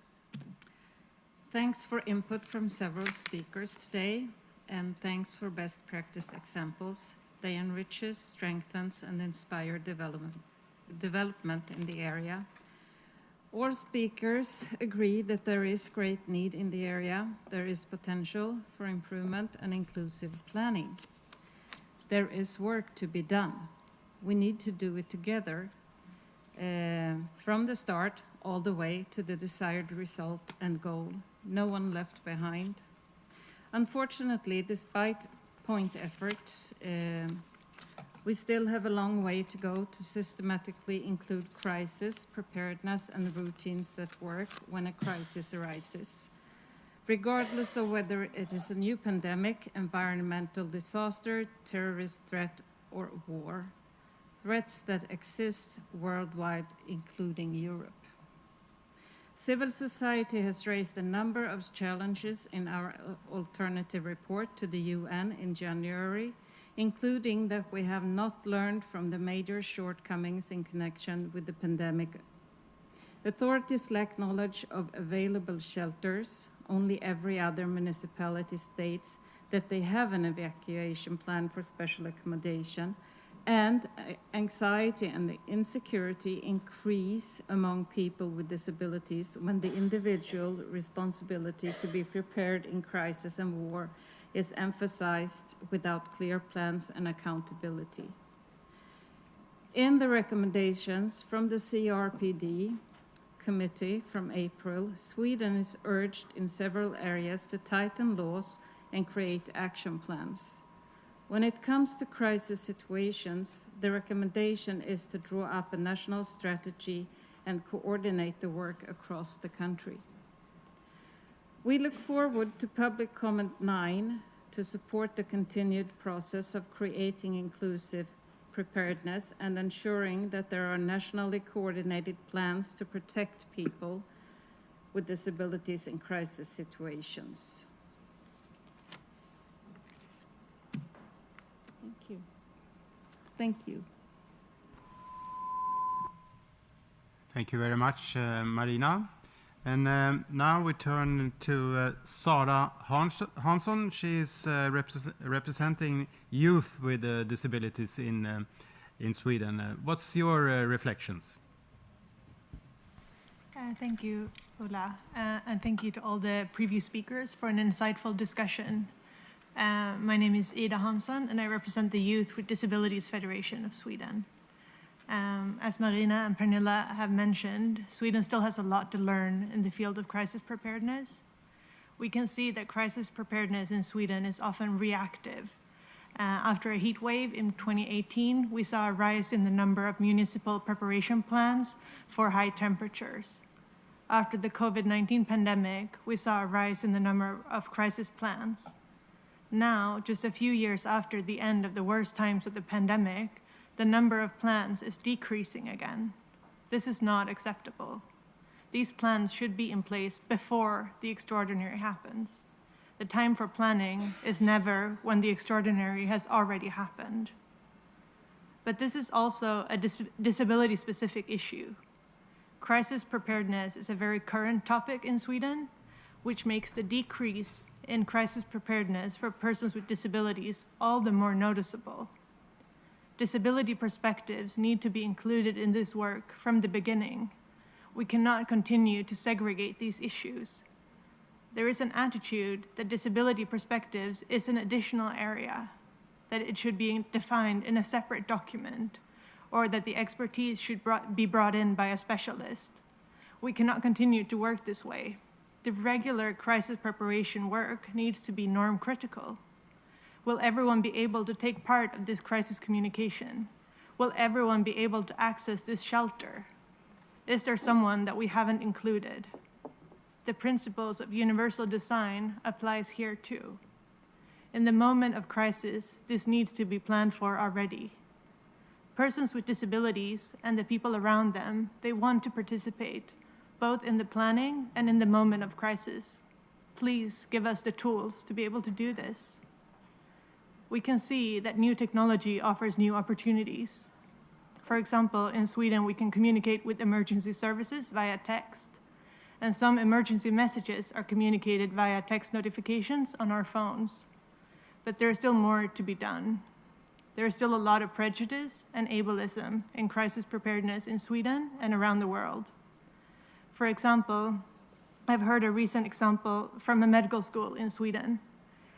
I: thanks for input from several speakers today, and thanks for best practice examples. They enriches, strengthens, and inspire development in the area. All speakers agree that there is great need in the area. There is potential for improvement and inclusive planning. There is work to be done. We need to do it together from the start all the way to the desired result and goal. No one left behind. Unfortunately, despite point efforts, we still have a long way to go to systematically include crisis, preparedness, and routines that work when a crisis arises. Regardless of whether it is a new pandemic, environmental disaster, terrorist threat, or war. Threats that exist worldwide, including Europe. Civil society has raised a number of challenges in our alternative report to the UN in January, including that we have not learned from the major shortcomings in connection with the pandemic. Authorities lack knowledge of available shelters. Only every other municipality states that they have an evacuation plan for special accommodation, and anxiety and the insecurity increase among people with disabilities when the individual responsibility to be prepared in crisis and war is emphasized without clear plans and accountability. In the recommendations from the CRPD committee from April, Sweden is urged in several areas to tighten laws and create action plans. When it comes to crisis situations, the recommendation is to draw up a national strategy and coordinate the work across the country. We look forward to Public Comment 9 to support the continued process of creating inclusive preparedness and ensuring that there are nationally coordinated plans to protect people with disabilities in crisis situations. Thank you. Thank you.
A: Thank you very much, Marina. And now we turn to Sara Hansson. She is representing youth with disabilities in Sweden. What's your reflections?
J: Thank you, Ola, and thank you to all the previous speakers for an insightful discussion. My name is Ida Hansson, and I represent the Youth with Disabilities Federation of Sweden. As Marina and Pernilla have mentioned, Sweden still has a lot to learn in the field of crisis preparedness. We can see that crisis preparedness in Sweden is often reactive. After a heat wave in 2018, we saw a rise in the number of municipal preparation plans for high temperatures. After the COVID-19 pandemic, we saw a rise in the number of crisis plans. Now, just a few years after the end of the worst times of the pandemic, the number of plans is decreasing again. This is not acceptable. These plans should be in place before the extraordinary happens. The time for planning is never when the extraordinary has already happened. But this is also a disability-specific issue. Crisis preparedness is a very current topic in Sweden, which makes the decrease in crisis preparedness for persons with disabilities all the more noticeable. Disability perspectives need to be included in this work from the beginning. We cannot continue to segregate these issues. There is an attitude that disability perspectives is an additional area, that it should be defined in a separate document, or that the expertise should be brought in by a specialist. We cannot continue to work this way. The regular crisis preparation work needs to be norm critical. Will everyone be able to take part of this crisis communication? Will everyone be able to access this shelter? Is there someone that we haven't included? The principles of universal design applies here too. In the moment of crisis, this needs to be planned for already. Persons with disabilities and the people around them, they want to participate, both in the planning and in the moment of crisis. Please give us the tools to be able to do this. We can see that new technology offers new opportunities. For example, in Sweden, we can communicate with emergency services via text, and some emergency messages are communicated via text notifications on our phones. But there is still more to be done. There is still a lot of prejudice and ableism in crisis preparedness in Sweden and around the world. For example, I've heard a recent example from a medical school in Sweden.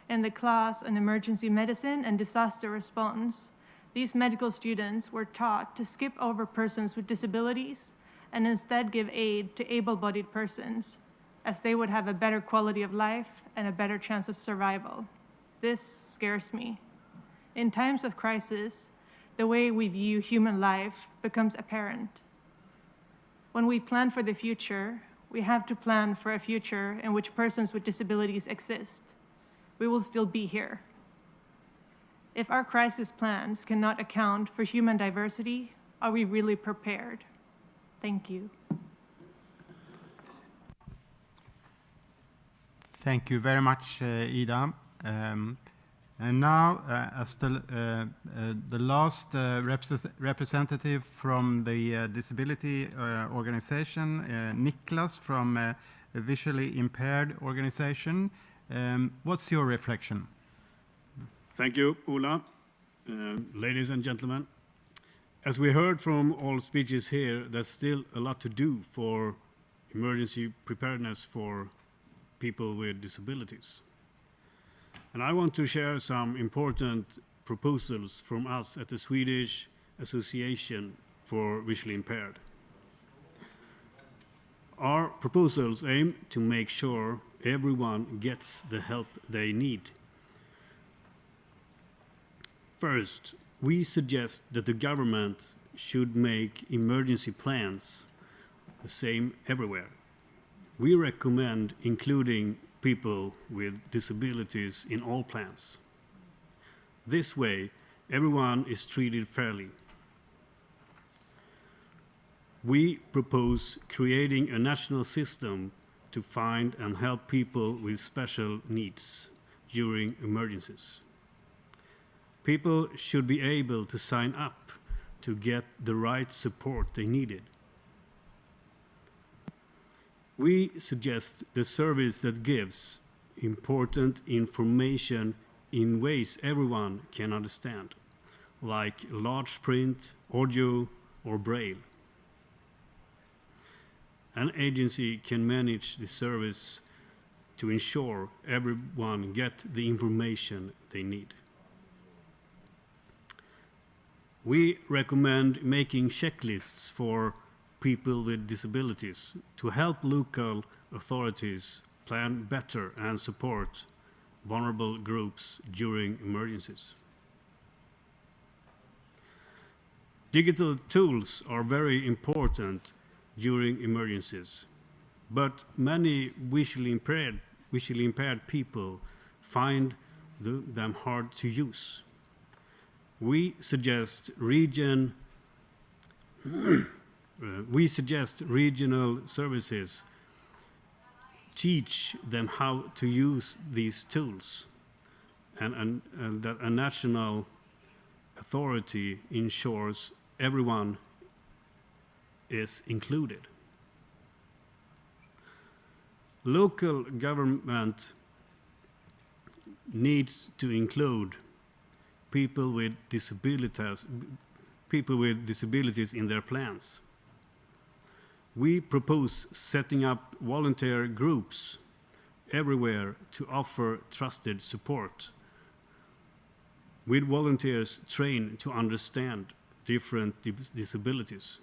J: In the class on emergency medicine and disaster response, these medical students were taught to skip over persons with disabilities and instead give aid to able-bodied persons, as they would have a better quality of life and a better chance of survival. This scares me. In times of crisis, the way we view human life becomes apparent. When we plan for the future, we have to plan for a future in which persons with disabilities exist. We will still be here. If our crisis plans cannot account for human diversity, are we really prepared? Thank you.
A: Thank you very much, Ida. And now, as the last representative from the disability organization, Niklas from a visually impaired organization, what's your reflection?
K: Thank you, Ola. Ladies and gentlemen, As we heard from all speeches here, there's still a lot to do for emergency preparedness for people with disabilities. And I want to share some important proposals from us at the Swedish Association for Visually Impaired. Our proposals aim to make sure everyone gets the help they need. First, we suggest that the government should make emergency plans the same everywhere. We recommend including people with disabilities in all plans. This way, everyone is treated fairly. We propose creating a national system to find and help people with special needs during emergencies. People should be able to sign up to get the right support they needed. We suggest the service that gives important information in ways everyone can understand, like large print, audio, or braille. An agency can manage the service to ensure everyone gets the information they need. We recommend making checklists for people with disabilities to help local authorities plan better and support vulnerable groups during emergencies. Digital tools are very important during emergencies, but many visually impaired people find them hard to use. We suggest regional services teach them how to use these tools, and that a national authority ensures everyone is included. Local government needs to include people with disabilities in their plans. We propose setting up volunteer groups everywhere to offer trusted support, with volunteers trained to understand different disabilities.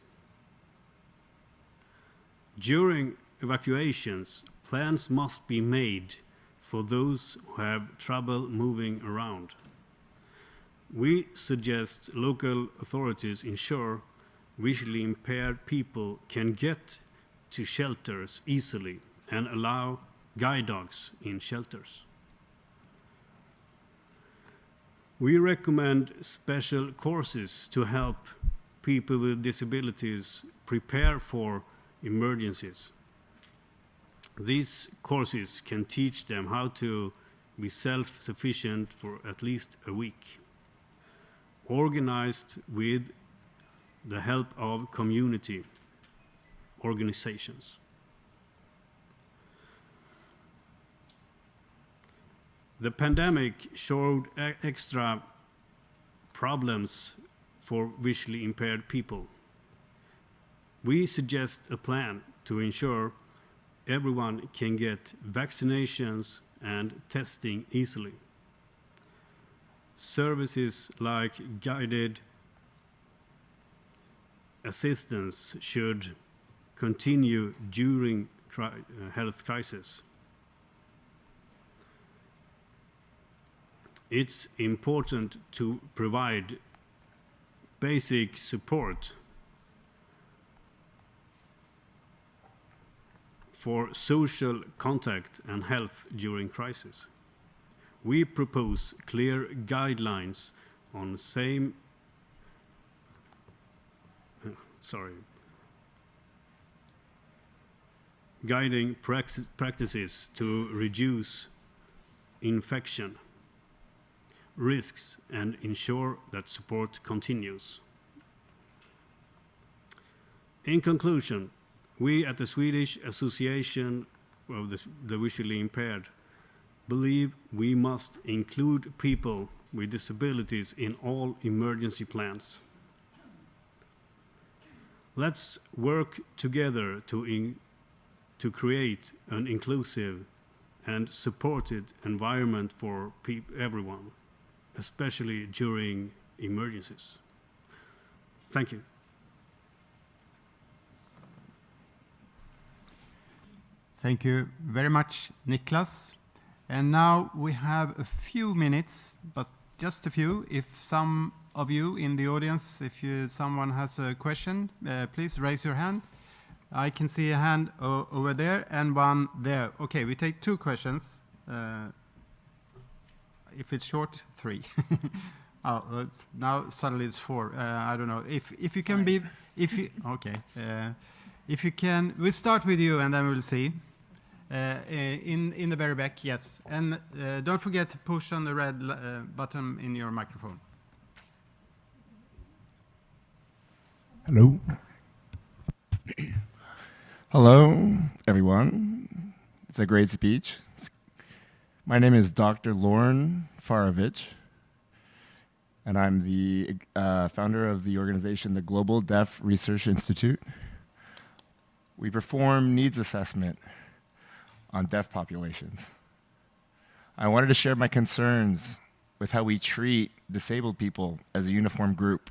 K: During evacuations, plans must be made for those who have trouble moving around. We suggest local authorities ensure visually impaired people can get to shelters easily and allow guide dogs in shelters. We recommend special courses to help people with disabilities prepare for emergencies. These courses can teach them how to be self-sufficient for at least a week, organized with the help of community organizations. The pandemic showed extra problems for visually impaired people. We suggest a plan to ensure everyone can get vaccinations and testing easily. Services like guided assistance should continue during health crisis. It's important to provide basic support for social contact and health during crisis. We propose clear guidelines on guiding practices to reduce infection risks and ensure that support continues. In conclusion, we at the Swedish Association of the Visually Impaired believe we must include people with disabilities in all emergency plans. Let's work together to create an inclusive and supported environment for everyone, especially during emergencies. Thank you.
A: Thank you very much, Niklas. And now we have a few minutes, but just a few. If some of you in the audience, someone has a question, please raise your hand. I can see a hand over there and one there. Okay, we take 2 questions. If it's short, 3. Now suddenly it's 4. I don't know. If you can be, okay. If you can, we'll start with you and then we'll see. In the very back, yes. And don't forget to push on the red button in your microphone.
L: Hello. Hello, everyone. It's a great speech. My name is Dr. Lauren Farovich, and I'm the founder of the organization, the Global Deaf Research Institute. We perform needs assessment on deaf populations. I wanted to share my concerns with how we treat disabled people as a uniform group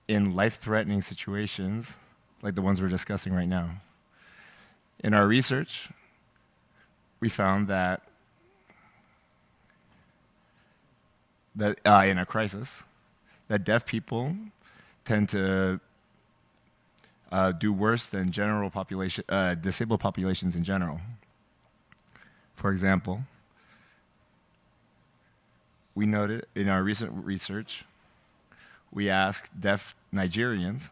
L: in life-threatening situations like the ones we're discussing right now. In our research, we found that in a crisis, that deaf people tend to do worse than general population, disabled populations in general. For example, we noted in our recent research, we asked deaf Nigerians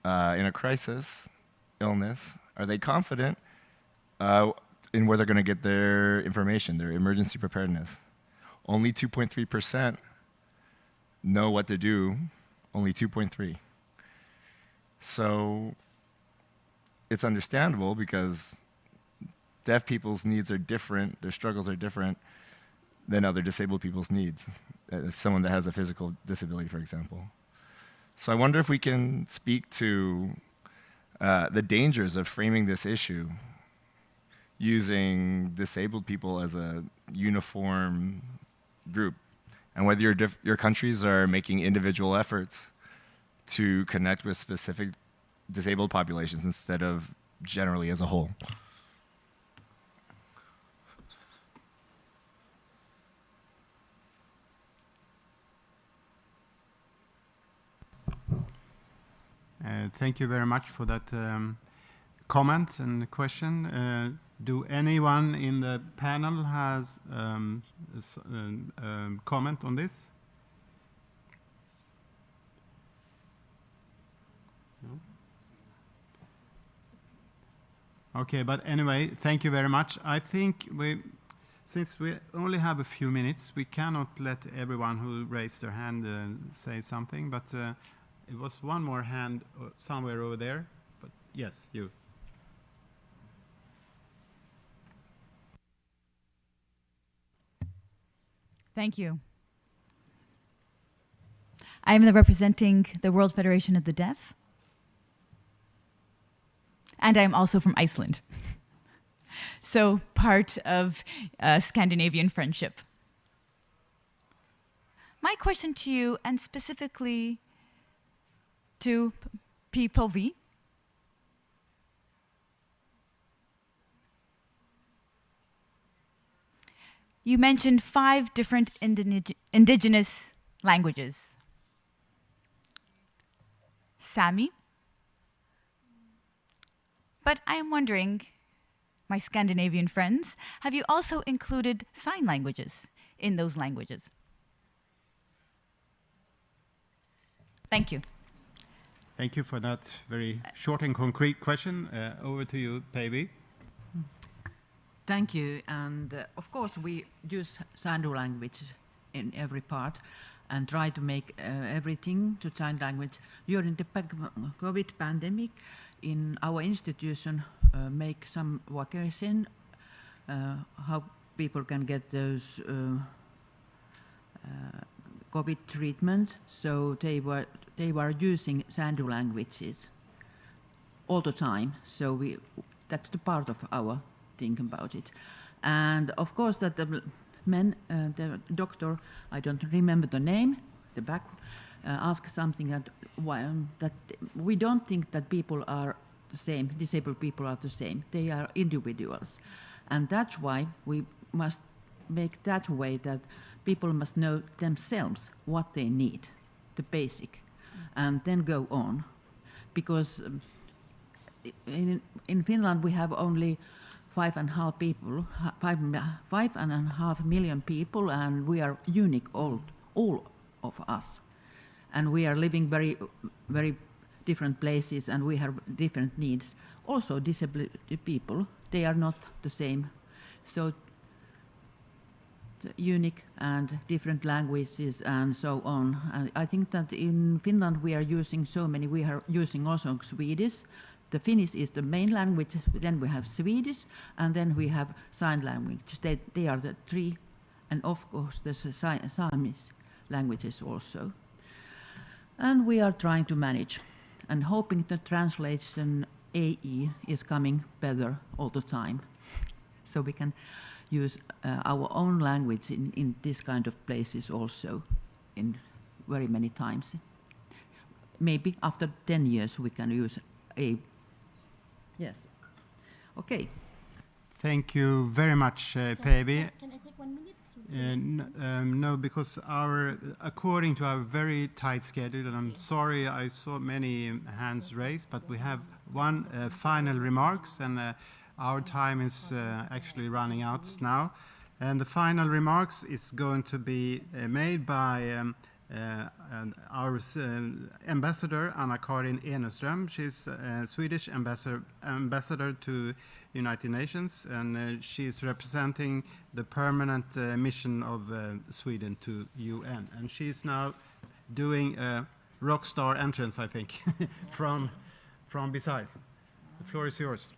L: in a crisis, illness, are they confident in where they're going to get their information, their emergency preparedness? Only 2.3% know what to do, only 2.3%. So it's understandable because deaf people's needs are different, their struggles are different than other disabled people's needs, someone that has a physical disability, for example. So I wonder if we can speak to the dangers of framing this issue using disabled people as a uniform group, and whether your countries are making individual efforts to connect with specific disabled populations instead of generally as a whole.
A: Thank you very much for that comment and question. Do anyone in the panel has comment on this? No? Okay, but anyway, thank you very much. I think since we only have a few minutes, we cannot let everyone who raised their hand say something, but it was one more hand somewhere over there. But yes, you.
M: Thank you. I'm representing the World Federation of the Deaf. And I'm also from Iceland. So part of Scandinavian friendship. My question to you, and specifically to P-Polvi, you mentioned 5 different indigenous languages. Sami. But I am wondering, my Scandinavian friends, have you also included sign languages in those languages? Thank you.
A: Thank you for that very short and concrete question. Over to you, Päivi.
G: Thank you. And of course, we use sign language in every part and try to make everything to sign language. During the COVID pandemic, in our institution, make some vacation, how people can get those COVID treatment, so they were using Sandu languages all the time. So that's the part of our think about it. And of course that the doctor, I don't remember the name, the back, asked something that we don't think that people are the same, disabled people are the same. They are individuals. And that's why we must make that way that people must know themselves what they need, the basic, and then go on. Because in Finland we have only 5.5 million people, and we are unique, all of us. And we are living very, very different places, and we have different needs. Also, disabled people, they are not the same. So, unique and different languages and so on. And I think that in Finland we are using so many. We are using also Swedish. The Finnish is the main language, then we have Swedish, and then we have sign language. They are the three, and of course the Samish languages also. And we are trying to manage and hoping the translation AE is coming better all the time. So we can use our own language in this kind of places also in very many times. Maybe after 10 years we can use a. Yes. Okay.
A: Thank you very much, Päivi.
H: Can I take 1 minute?
A: No, because according to our very tight schedule, and I'm sorry I saw many hands raised, but we have one final remarks, and our time is actually running out now. And the final remarks is going to be made by our ambassador, Anna-Karin Eneström. She's a Swedish ambassador to United Nations, and she's representing the permanent mission of Sweden to UN. And she's now doing a rock star entrance, I think, from beside. The floor is yours.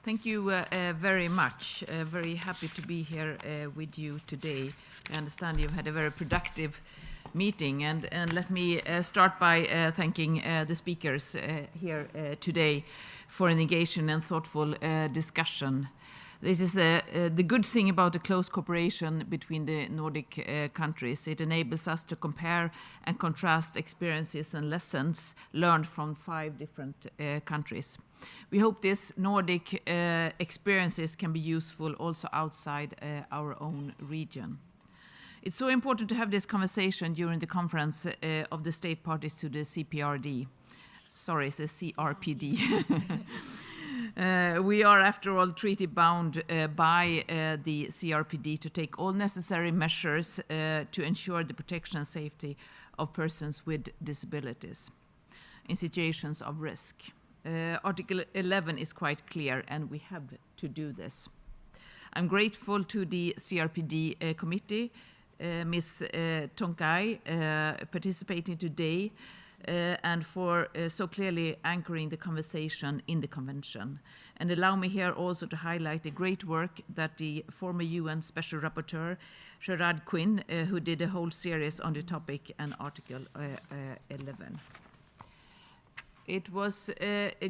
N: Thank you very much. Very happy to be here with you today. I understand you've had a very productive meeting, and let me start by thanking the speakers here today for an engaging and thoughtful discussion. This is the good thing about the close cooperation between the Nordic countries. It enables us to compare and contrast experiences and lessons learned from 5 different countries. We hope these Nordic experiences can be useful also outside our own region. It's so important to have this conversation during the conference of the state parties to the CPRD. Sorry, it's the CRPD. We are, after all, treaty bound by the CRPD to take all necessary measures to ensure the protection and safety of persons with disabilities in situations of risk. Article 11 is quite clear, and we have to do this. I'm grateful to the CRPD committee, Ms. Tonkai, participating today, and for so clearly anchoring the conversation in the convention. And allow me here also to highlight the great work that the former UN Special Rapporteur, Gerard Quinn, who did a whole series on the topic, and Article 11. It was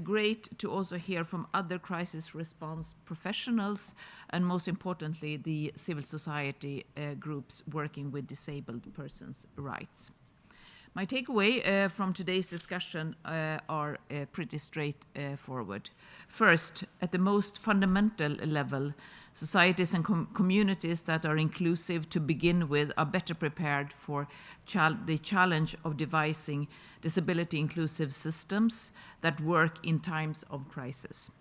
N: great to also hear from other crisis response professionals, and most importantly, the civil society groups working with disabled persons' rights. My takeaway from today's discussion are pretty straightforward. First, at the most fundamental level, societies and communities that are inclusive to begin with are better prepared for the challenge of devising disability-inclusive systems that work in times of crisis.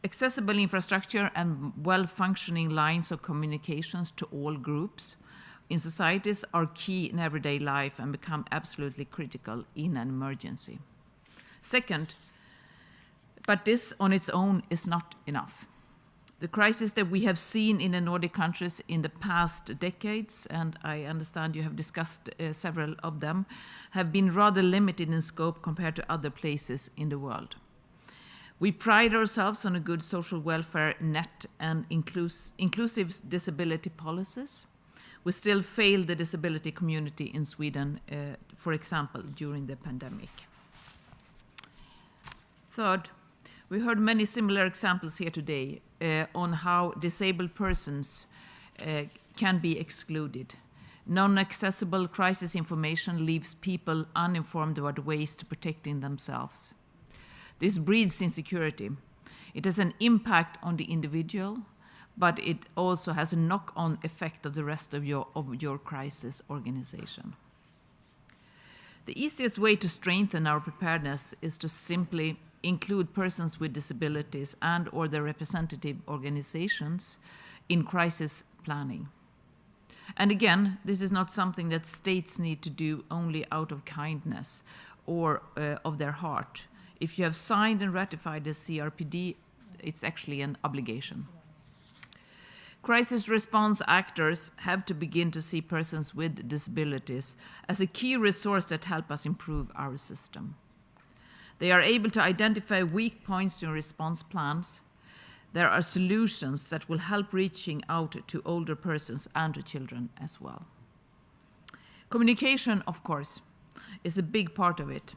N: Accessible infrastructure and well-functioning lines of communications to all groups in societies are key in everyday life and become absolutely critical in an emergency. Second, but this on its own is not enough. The crisis that we have seen in the Nordic countries in the past decades, and I understand you have discussed several of them, have been rather limited in scope compared to other places in the world. We pride ourselves on a good social welfare net and inclusive disability policies. We still fail the disability community in Sweden, for example, during the pandemic. Third, we heard many similar examples here today on how disabled persons can be excluded. Non-accessible crisis information leaves people uninformed about ways to protecting themselves. This breeds insecurity. It has an impact on the individual, but it also has a knock-on effect of the rest of your crisis organization. The easiest way to strengthen our preparedness is to simply include persons with disabilities and or their representative organizations in crisis planning. And again, this is not something that states need to do only out of kindness or of their heart. If you have signed and ratified the CRPD, it's actually an obligation. Crisis response actors have to begin to see persons with disabilities as a key resource that help us improve our system. They are able to identify weak points in response plans. There are solutions that will help reaching out to older persons and to children as well. Communication, of course, is a big part of it.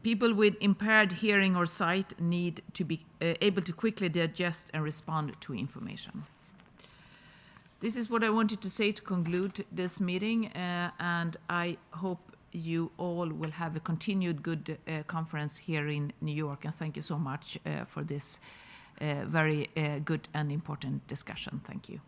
N: People with impaired hearing or sight need to be able to quickly digest and respond to information. This is what I wanted to say to conclude this meeting, and I hope you all will have a continued good conference here in New York, and thank you so much for this very good and important discussion. Thank you.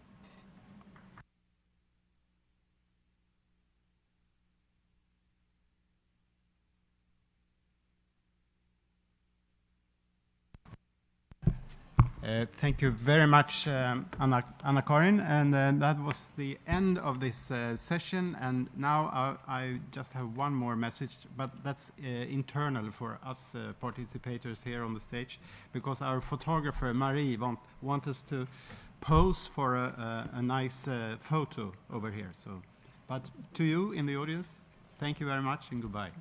A: Thank you very much, Anna-Karin, and that was the end of this session. And now I just have one more message, but that's internal for us participators here on the stage, because our photographer Marie want us to pose for a nice photo over here. So, but to you in the audience, thank you very much and goodbye.